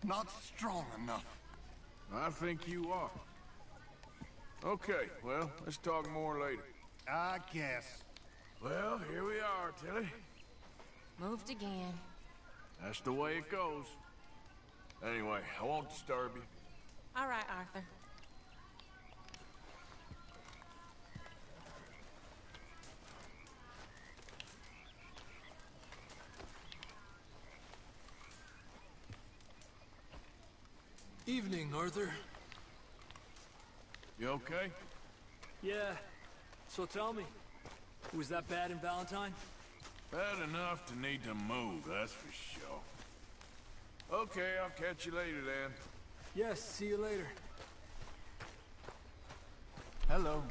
not strong enough. I think you are. Okay, well, let's talk more later. I guess. Well, here we are, Tilly. Moved again. That's the way it goes. Anyway, I won't disturb you. All right, Arthur. Evening, Arthur. You okay? Yeah. So tell me, was that bad in Valentine? Bad enough to need to move, that's for sure. Okay, I'll catch you later then. Yes, see you later. Hello.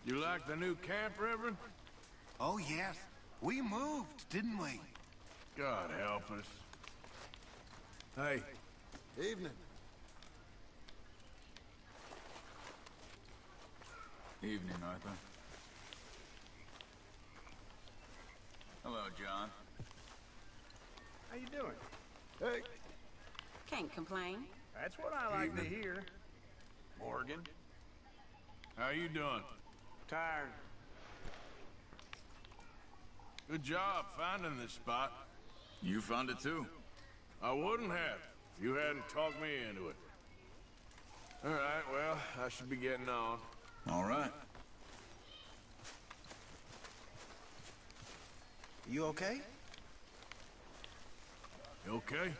You like the new camp, Reverend? Oh, yes. We moved, didn't we? God help us. Hey. Evening. Evening, Arthur. Hello, John. How you doing? Hey. Can't complain. That's what I like to hear. Morgan. How you doing? Tired. Good job finding this spot. You found it too. I wouldn't have if you hadn't talked me into it. All right, well, I should be getting on. All right. You okay? You okay?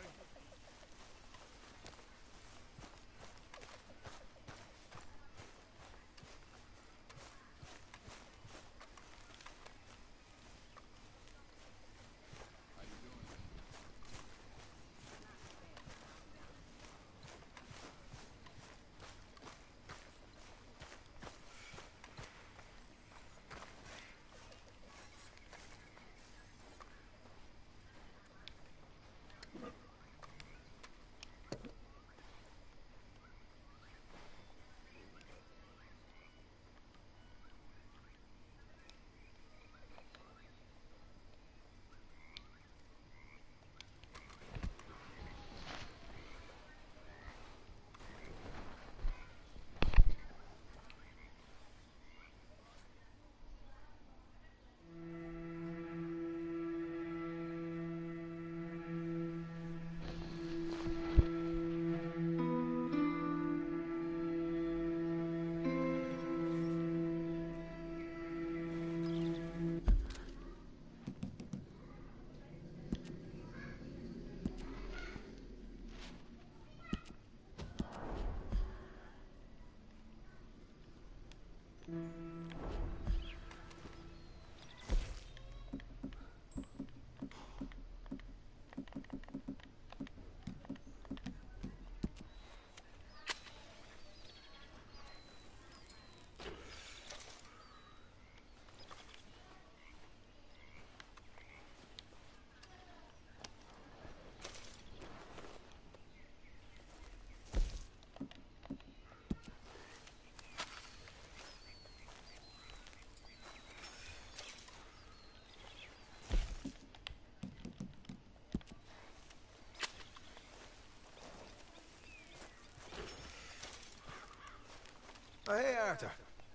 Oh, hey, Arthur.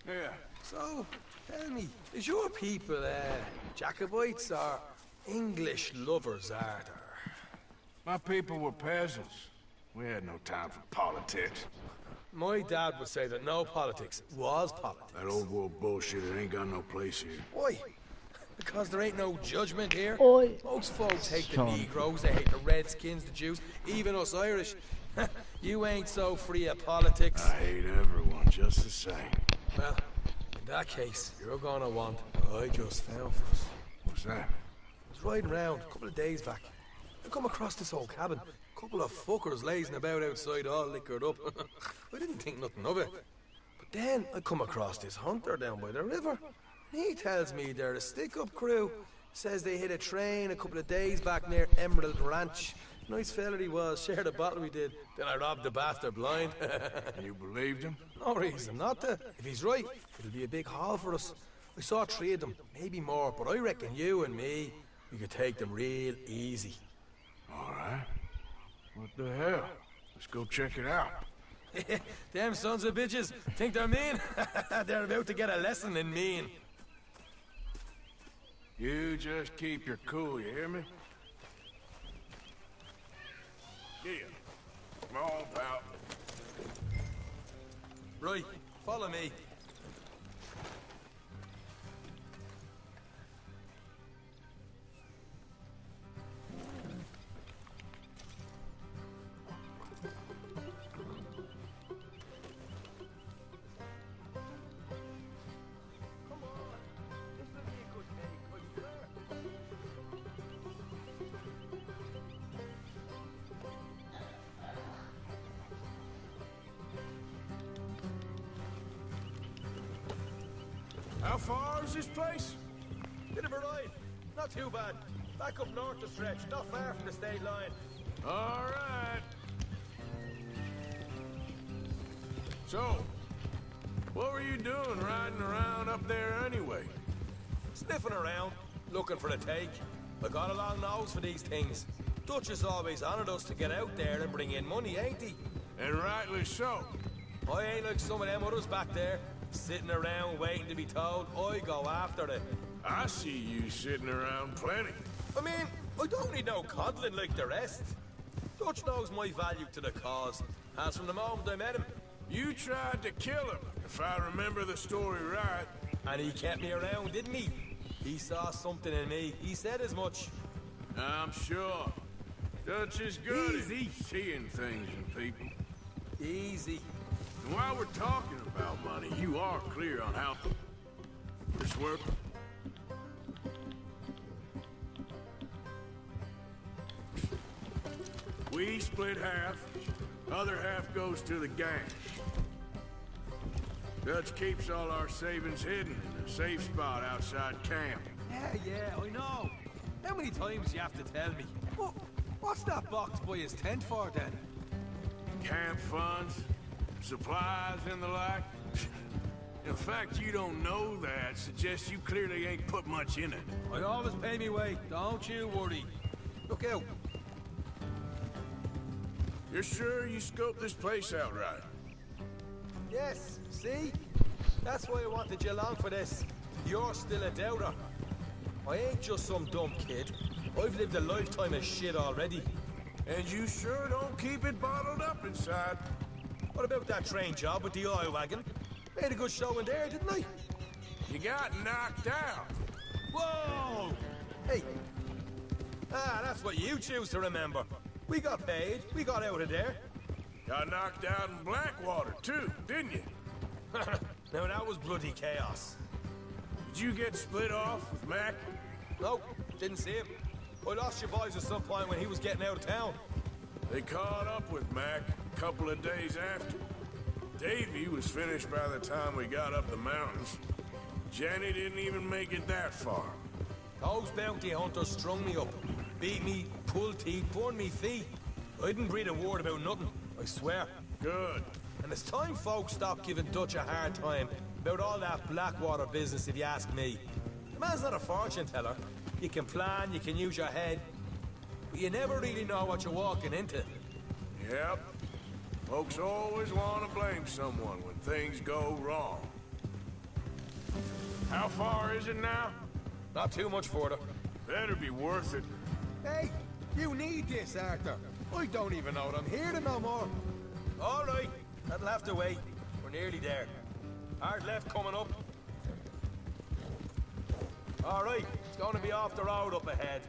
Yeah. So, tell me, is your people, Jacobites or English lovers, Arthur? My people were peasants. We had no time for politics. My dad would say that no politics was politics. That old world bullshit, it ain't got no place here. Why? Because there ain't no judgment here. Oi. Most folks hate the Son. Negroes, they hate the Redskins, the Jews, even us Irish. You ain't so free of politics. I hate everyone just the same. Well, in that case, you're gonna want what I just found for us. What's that? I was riding around a couple of days back. I come across this old cabin. A couple of fuckers lazing about outside all liquored up. I didn't think nothing of it. But then I come across this hunter down by the river. He tells me they're a stick-up crew. Says they hit a train a couple of days back near Emerald Ranch. Nice fella he was, shared a bottle we did. Then I robbed the bastard blind. You believed him? No reason not to. If he's right, it'll be a big haul for us. I saw 3 of them, maybe more, but I reckon you and me, we could take them real easy. All right. What the hell? Let's go check it out. Them sons of bitches think they're mean? They're about to get a lesson in mean. You just keep your cool, you hear me? Yeah. Come on, pal. Right, follow me. How far is this place? Bit of a ride. Not too bad. Back up north the stretch, not far from the state line. All right. So, what were you doing riding around up there anyway? Sniffing around, looking for a take. I got a long nose for these things. Dutch is always honoured us to get out there and bring in money, ain't he? And rightly so. I ain't like some of them others back there, sitting around waiting to be told. I go after it. I see you sitting around plenty. I mean, I don't need no coddling like the rest. Dutch knows my value to the cause, as from the moment I met him. You tried to kill him, if I remember the story right. And he kept me around, didn't he? He saw something in me. He said as much. I'm sure. Dutch is good Easy. at seeing things in people. Easy. And while we're talking about money, you are clear on how this works? We split half, other half goes to the gang. Dutch keeps all our savings hidden in a safe spot outside camp. Yeah, I know. How many times you have to tell me? What's that box by his tent for, then? Camp funds, supplies and the like. In fact, you don't know that suggests you clearly ain't put much in it. I always pay me way, don't you worry. Look out. You're sure you scoped this place out right? Yes, see? That's why I wanted you along for this. You're still a doubter. I ain't just some dumb kid. I've lived a lifetime of shit already. And you sure don't keep it bottled up inside. What about that train job with the oil wagon? Made a good show in there, didn't I? You got knocked out. Whoa! Hey. That's what you choose to remember. We got paid. We got out of there. Got knocked out in Blackwater, too, didn't you? Now, that was bloody chaos. Did you get split off with Mac? Nope, didn't see him. I lost your boys at some point when he was getting out of town. They caught up with Mac a couple of days after. Davy was finished by the time we got up the mountains. Jenny didn't even make it that far. Those bounty hunters strung me up. Beat me, pulled teeth, burned me feet. I didn't breathe a word about nothing, I swear. Good. And it's time folks stopped giving Dutch a hard time about all that Blackwater business, if you ask me. The man's not a fortune teller. You can plan, you can use your head, but you never really know what you're walking into. Yep. Folks always want to blame someone when things go wrong. How far is it now? Not too much further. Better be worth it. Hey, You need this, Arthur. I don't even know that I'm here no more. All right, that'll have to wait. We're nearly there. Hard left coming up. All right, it's going to be off the road up ahead.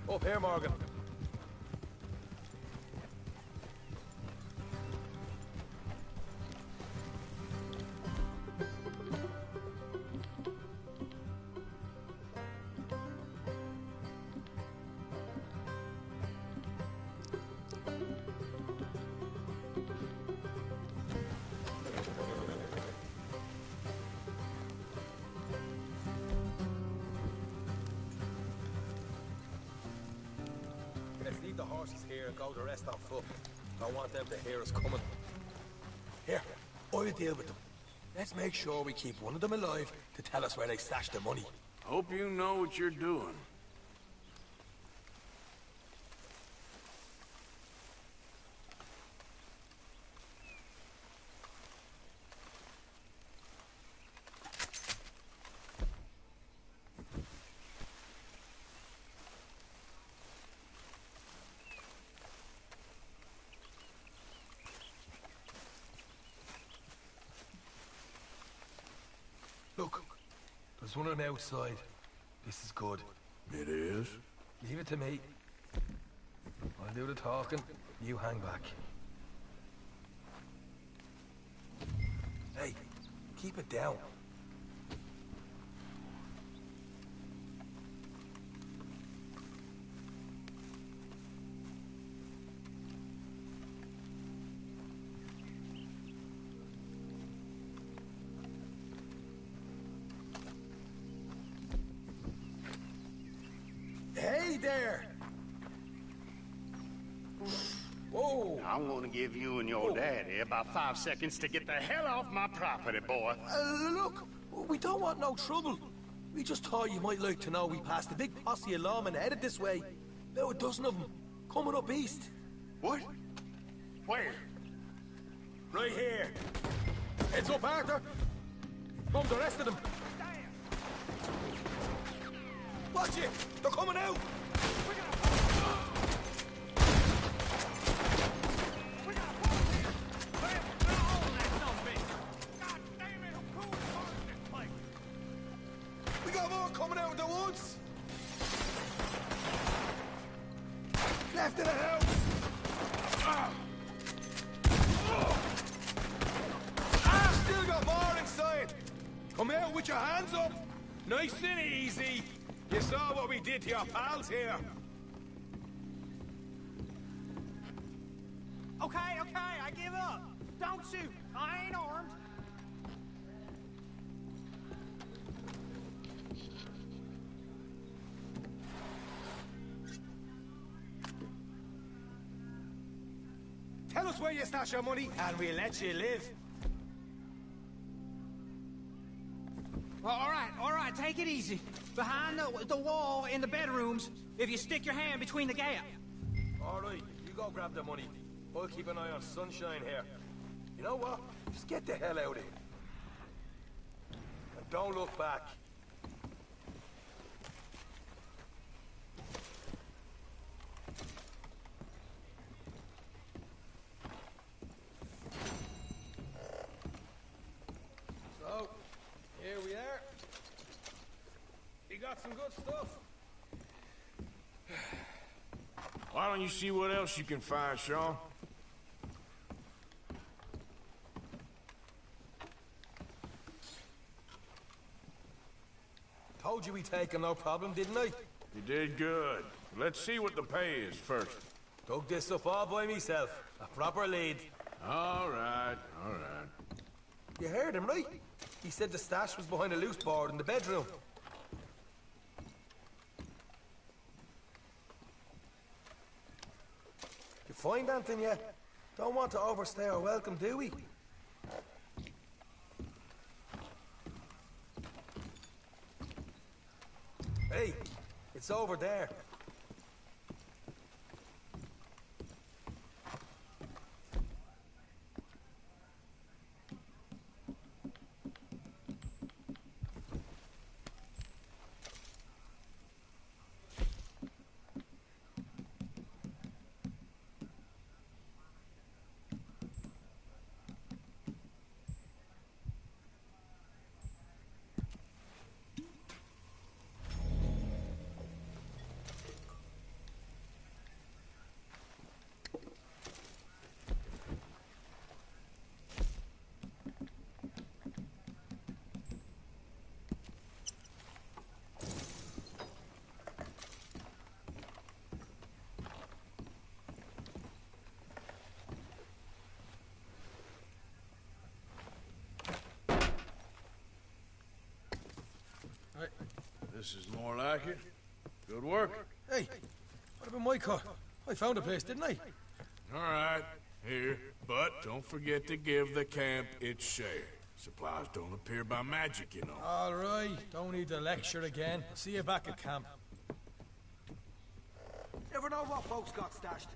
Up here, Morgan. Let's leave the horses here and go the rest on foot. Don't want them to hear us coming. Here, I'll deal with them. Let's make sure we keep one of them alive to tell us where they stashed their money. Hope you know what you're doing. Look, there's one on the outside. This is good. It is? Leave it to me. I'll do the talking. You hang back. Hey, keep it down. Hey there! Whoa! I'm gonna give you and your daddy about 5 seconds to get the hell off my property, boy. Look, we don't want no trouble. We just thought you might like to know we passed a big posse of lawmen headed this way. About a dozen of them, coming up east. What? Where? Right here. Heads up, Arthur. Come the rest of them. Watch it! They're coming out! We got more coming out of the woods! Left of the house! Still got more inside! Come out with your hands up! Nice and easy! You saw what we did to your pals here. Okay, I give up. Don't shoot. I ain't armed. Tell us where you stash your money, and we'll let you live. All right, take it easy. Behind the wall in the bedrooms, if you stick your hand between the gap. All right, you go grab the money. I'll keep an eye on Sunshine here. You know what? Just get the hell out of here. And don't look back. So, here we are. You got some good stuff. Why don't you see what else you can find, Sean? Told you we'd take him, no problem, didn't I? You did good. Let's see what the pay is first. Dug this up all by myself. A proper lead. All right, all right. You heard him, right? He said the stash was behind a loose board in the bedroom. You find anything yet? Don't want to overstay our welcome, do we? Hey, it's over there. This is more like it. Good work. Hey, what about my car? I found a place, didn't I? All right, here. But don't forget to give the camp its share. Supplies don't appear by magic, you know. All right, don't need to lecture again. See you back at camp. Never know what folks got stashed.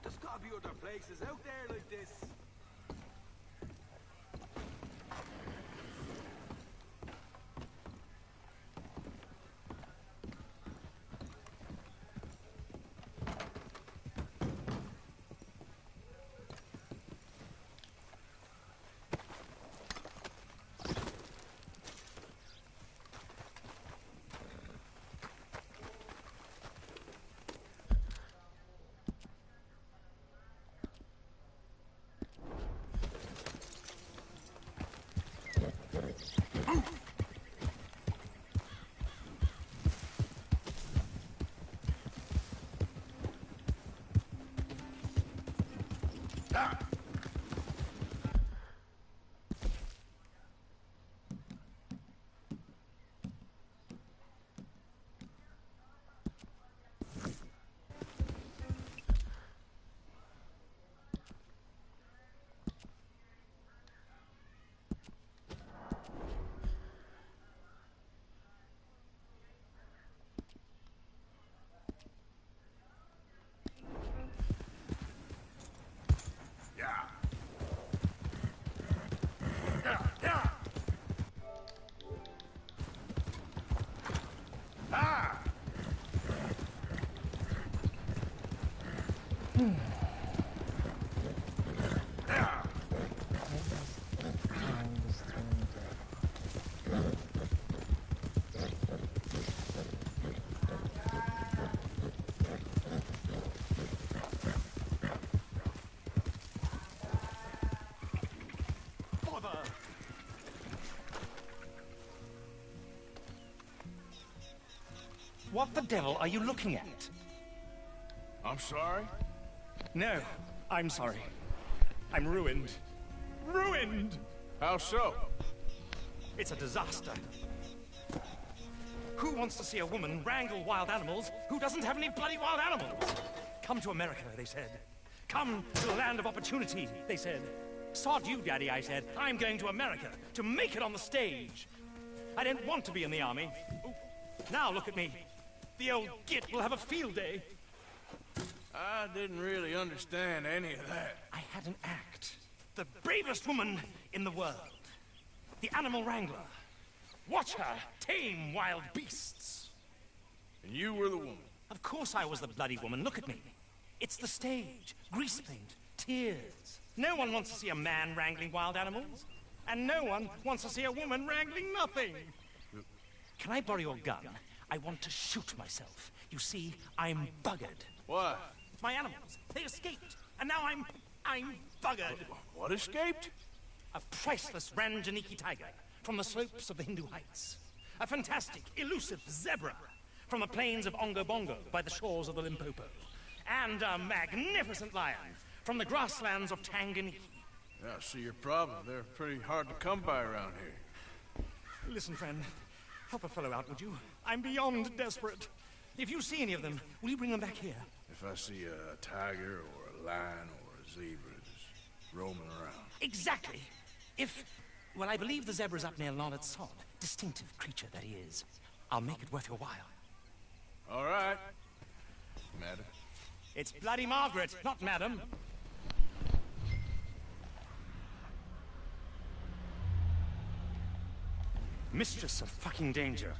There's gotta be other places out there like this. What the devil are you looking at? I'm sorry? No, I'm sorry. I'm ruined. Ruined! How so? It's a disaster. Who wants to see a woman wrangle wild animals who doesn't have any bloody wild animals? Come to America, they said. Come to the land of opportunity, they said. Sod you, Daddy, I said. I'm going to America to make it on the stage. I didn't want to be in the army. Ooh. Now look at me. The old git will have a field day. I didn't really understand any of that. I had an act. The bravest woman in the world. The animal wrangler. Watch her tame wild beasts. And you were the woman? Of course I was the bloody woman. Look at me. It's the stage. Grease paint. Tears. No one wants to see a man wrangling wild animals. And no one wants to see a woman wrangling nothing. Can I borrow your gun? I want to shoot myself. You see, I'm buggered. Why? My animals. They escaped. And now I'm buggered. What escaped? A priceless Ranjaniki tiger from the slopes of the Hindu Heights. A fantastic, elusive zebra from the plains of Ongo Bongo by the shores of the Limpopo. And a magnificent lion from the grasslands of Tanganyika. Yeah, I see your problem. They're pretty hard to come by around here. Listen, friend. Help a fellow out, would you? I'm beyond desperate. If you see any of them, will you bring them back here? If I see a tiger or a lion or a zebra just roaming around. Exactly. Well, I believe the zebra's up near Larned Sod. Distinctive creature that he is. I'll make it worth your while. All right. Madam. It's bloody Margaret, not madam. Mistress of fucking danger.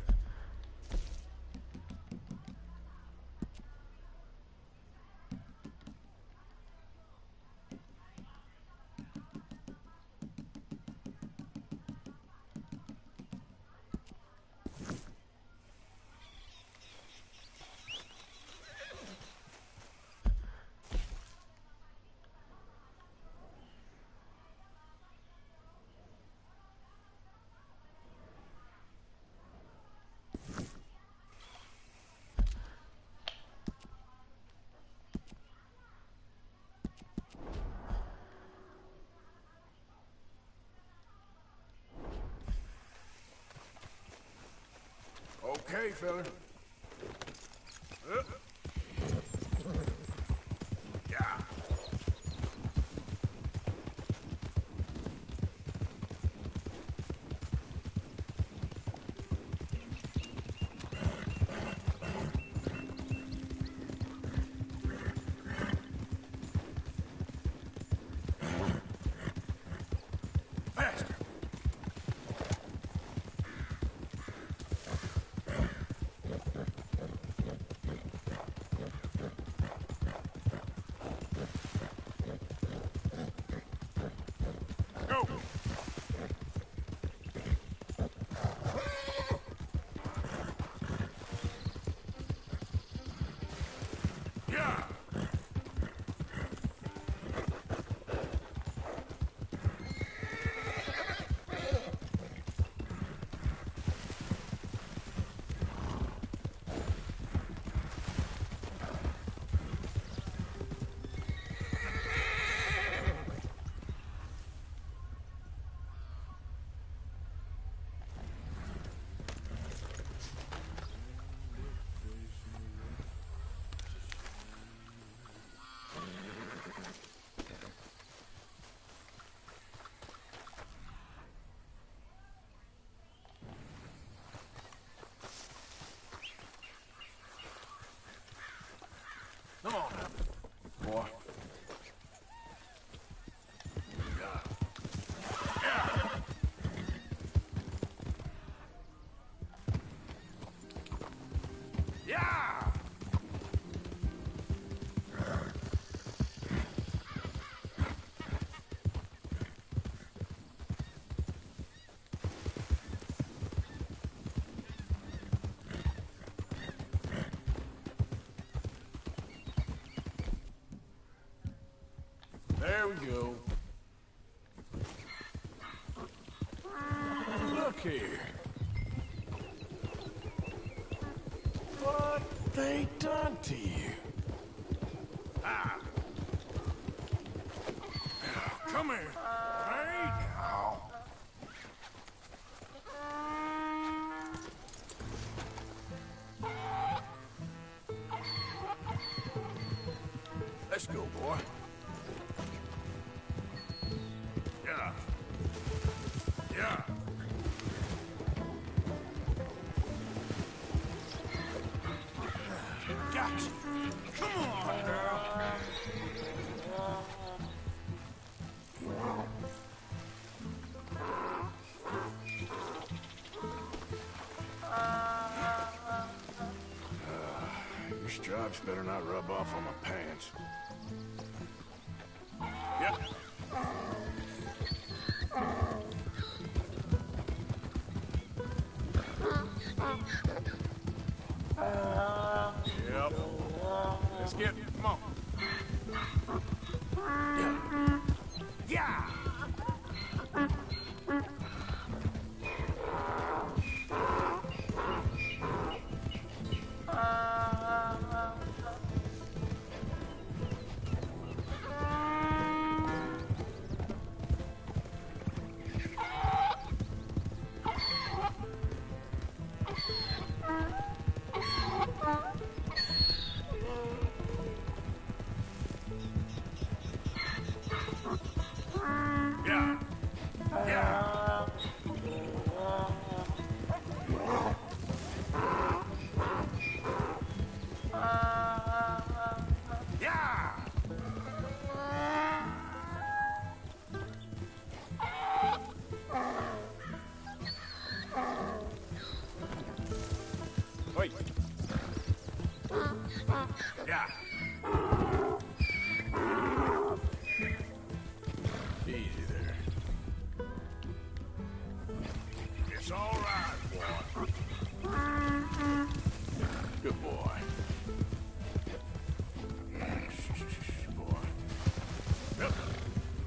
Okay, fella. Up. Yeah. Faster. Go. Yeah. Come on now, boy. Yeah! There we go. Look here. What they done to you? Ah. Come here. Hey. Oh. Let's go, boy. Yeah. Yeah. Gotcha. Come on, girl. Your stripes better not rub off on my pants. Yep. Yep. Let's get, come on. Yeah. Yeah. Yeah. Yeah. Yeah. Wait. Yeah. Easy there. It's all right, boy. Good boy. Boy. Yep.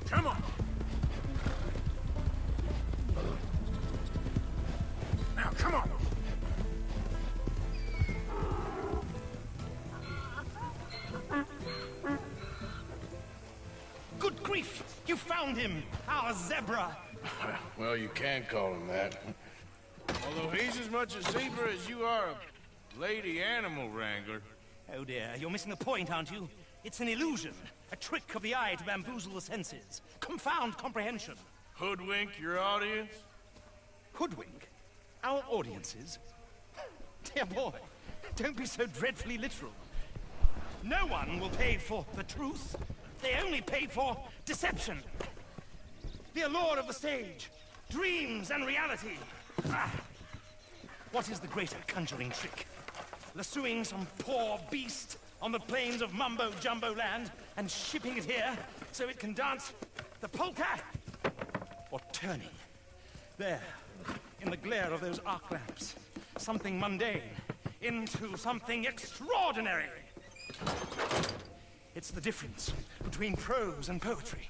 Come on. Now, come on. Good grief! You found him! Our zebra! Well, you can call him that. Although he's as much a zebra as you are a Lady Animal Wrangler. Oh dear, you're missing the point, aren't you? It's an illusion, a trick of the eye to bamboozle the senses, confound comprehension. Hoodwink your audience? Hoodwink? Our audiences? Dear boy, don't be so dreadfully literal. No one will pay for the truth. They only pay for deception. The allure of the stage, dreams and reality. Ah. What is the greater conjuring trick? Lassoing some poor beast on the plains of mumbo-jumbo land and shipping it here so it can dance the polka? Or turning, there, in the glare of those arc lamps, something mundane into something extraordinary? It's the difference between prose and poetry.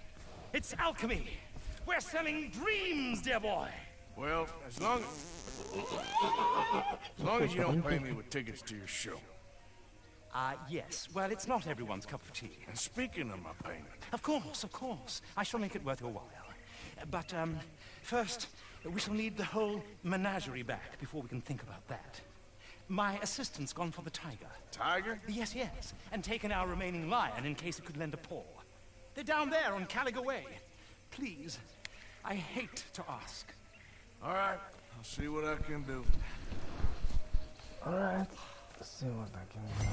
It's alchemy. We're selling dreams, dear boy. Well, as long as you don't pay me with tickets to your show. Yes. Well, it's not everyone's cup of tea. And speaking of my payment... Of course. I shall make it worth your while. But, first, we shall need the whole menagerie back before we can think about that. My assistant's gone for the tiger. Tiger? Yes. And taken our remaining lion in case it could lend a paw. They're down there on Caliga Way. Please, I hate to ask. All right, I'll see what I can do. Alright, see what I can do.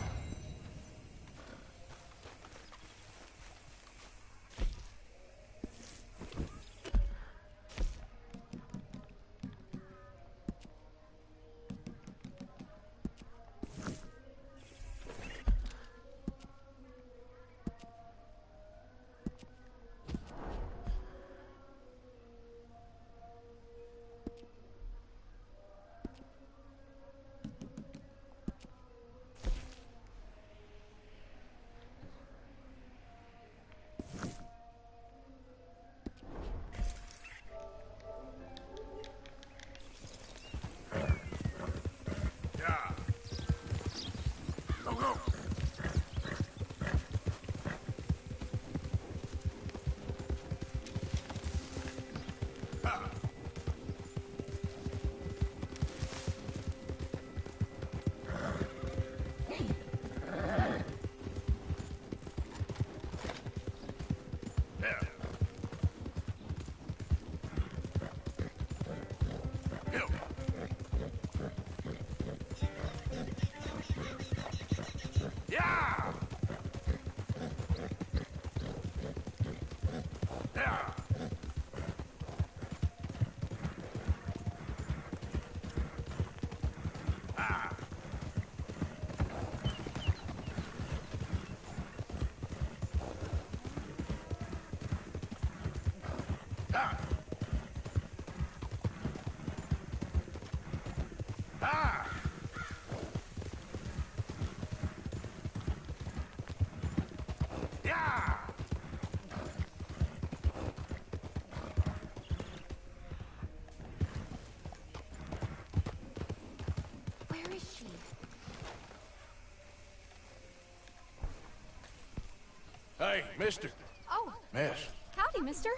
Hey, mister. Oh. Miss. Howdy, mister.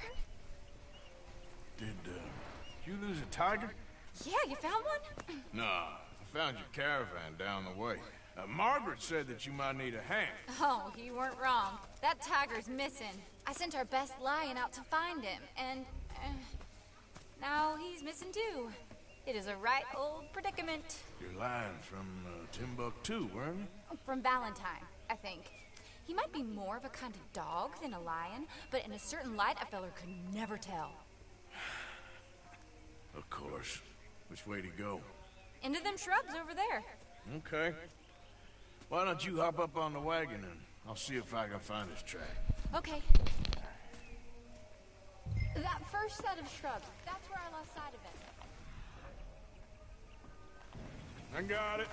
Did you lose a tiger? Yeah, you found one? Nah, I found your caravan down the way. Margaret said that you might need a hand. Oh, you weren't wrong. That tiger's missing. I sent our best lion out to find him, and now he's missing too. It is a right old predicament. Your lion from Timbuktu, weren't you? From Valentine, I think. He might be more of a kind of dog than a lion, but in a certain light, a feller could never tell. Of course. Which way to go? Into them shrubs over there. Okay. Why don't you hop up on the wagon and I'll see if I can find his track. Okay. That first set of shrubs, that's where I lost sight of him. I got it.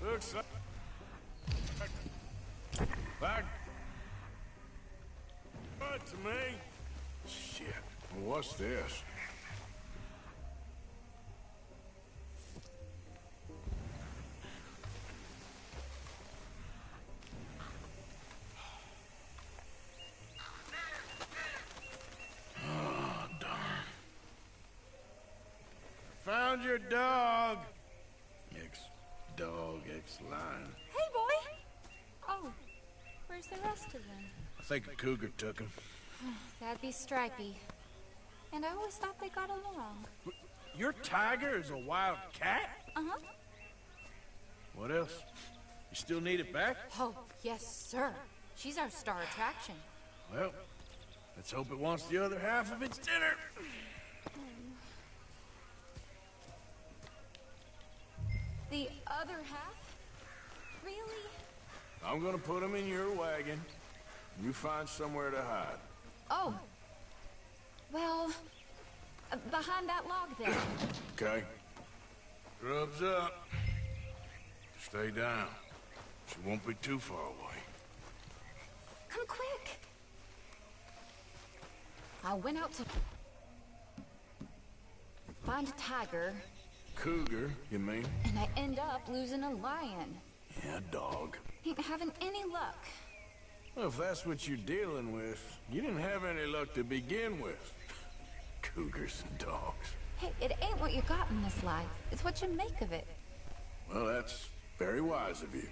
Looks like... What's this? Oh, darn. Found your dog. Ex-dog, ex-lion. Hey, boy! Oh, where's the rest of them? I think a cougar took him. That'd be Stripey. And I always thought they got along. Your tiger is a wild cat? Uh-huh. What else? You still need it back? Oh, yes, sir. She's our star attraction. Well, let's hope it wants the other half of its dinner. The other half? Really? I'm gonna put him in your wagon. You find somewhere to hide. Oh. Well, behind that log there. Okay. Grub's up. Stay down. She won't be too far away. Come quick. I went out to find a tiger. Cougar, you mean? And I end up losing a lion. Yeah, dog. Ain't having any luck. Well, if that's what you're dealing with, you didn't have any luck to begin with. Cougars and dogs. Hey, it ain't what you got in this life. It's what you make of it. Well, that's very wise of you.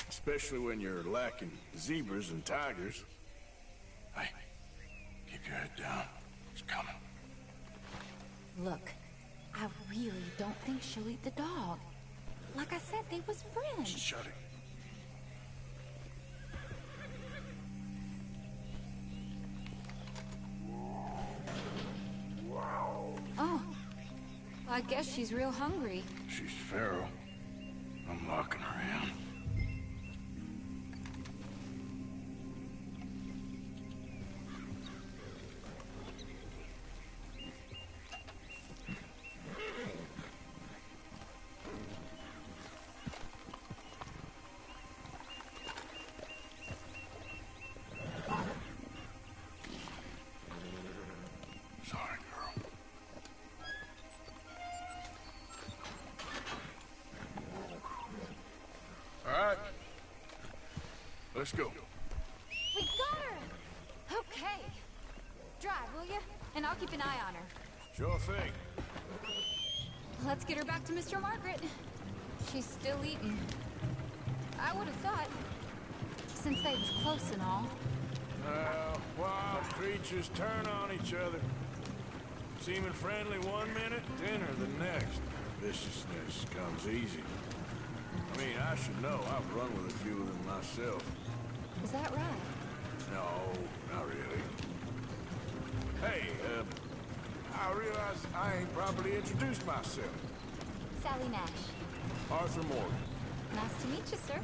Especially when you're lacking zebras and tigers. Hey, keep your head down. It's coming. Look, I really don't think she'll eat the dog. Like I said, they was friends. Shut it. Oh, I guess she's real hungry. She's feral. I'm locking her in. Let's go. We got her! Okay. Drive, will you? And I'll keep an eye on her. Sure thing. Let's get her back to Mr. Margaret. She's still eating. I would have thought, since they was close and all. Wild creatures turn on each other. Seeming friendly one minute, dinner the next. Viciousness comes easy. I mean, I should know. I've run with a few of them myself. Is that right? No, not really. Hey, I realize I ain't properly introduced myself. Sally Nash. Arthur Morgan. Nice to meet you, sir.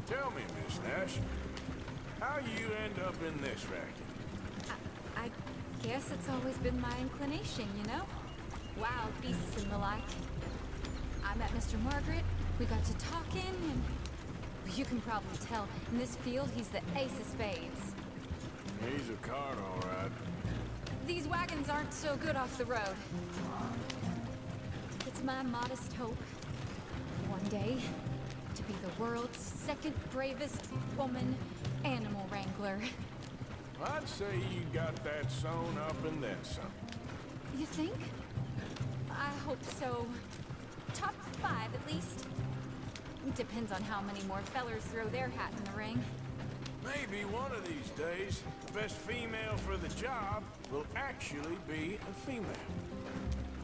Tell me, Miss Nash, how you end up in this racket? I guess it's always been my inclination, you know? Wild beasts and the like. I met Mr. Margaret, we got to talking, and you can probably tell, in this field, he's the ace of spades. He's a card, all right. These wagons aren't so good off the road. It's my modest hope, one day, to be the world's second bravest woman animal wrangler. I'd say you got that sewn up and then some. You think? I hope so. Top 5, at least. Depends on how many more fellers throw their hat in the ring. Maybe one of these days, the best female for the job will actually be a female.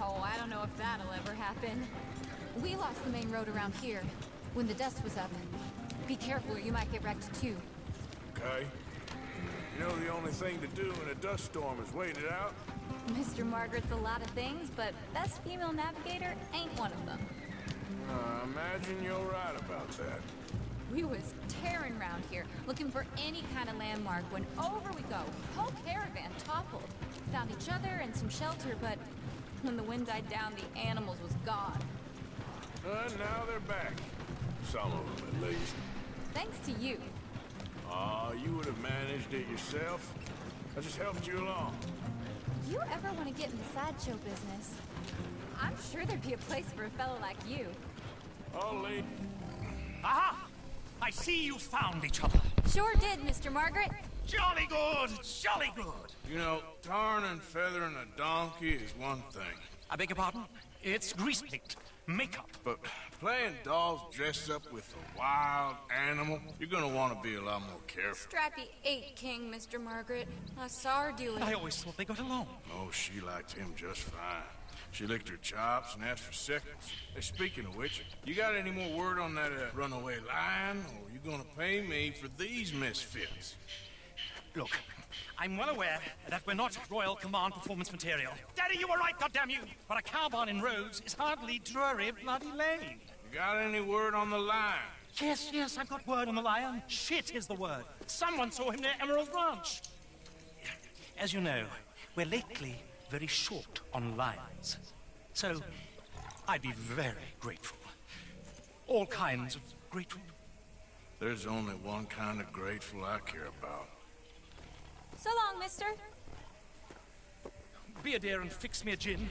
Oh, I don't know if that'll ever happen. We lost the main road around here when the dust was up. Be careful, you might get wrecked too. Okay. You know the only thing to do in a dust storm is wait it out? Mr. Margaret's a lot of things, but best female navigator ain't one of them. I imagine you're right about that. We was tearing around here, looking for any kind of landmark when over we go. Whole caravan toppled. Found each other and some shelter, but when the wind died down, the animals was gone. Now they're back. Some of them, at least. Thanks to you. You would have managed it yourself. I just helped you along. If you ever want to get in the sideshow business, I'm sure there'd be a place for a fellow like you. Holy. Aha! I see you found each other. Sure did, Mr. Margaret. Jolly good, jolly good. You know, tarring and feathering a donkey is one thing. I beg your pardon? It's grease paint, makeup. But playing dolls dressed up with a wild animal, you're gonna want to be a lot more careful. Strappy ate King, Mr. Margaret. I saw her do it. I always thought they got along. Oh, she liked him just fine. She licked her chops and asked for seconds. Hey, speaking of which, you got any more word on that runaway lion, or are you gonna pay me for these misfits? Look, I'm well aware that we're not Royal Command performance material. Daddy, you were right, goddammit you! But a cowboy in Rhodes is hardly Drury Bloody Lane. You got any word on the lion? Yes, I've got word on the lion. Shit is the word. Someone saw him near Emerald Ranch. As you know, we're lately very short on lions. So, I'd be very grateful. All kinds of grateful. There's only one kind of grateful I care about. So long, mister. Be a dear and fix me a gin.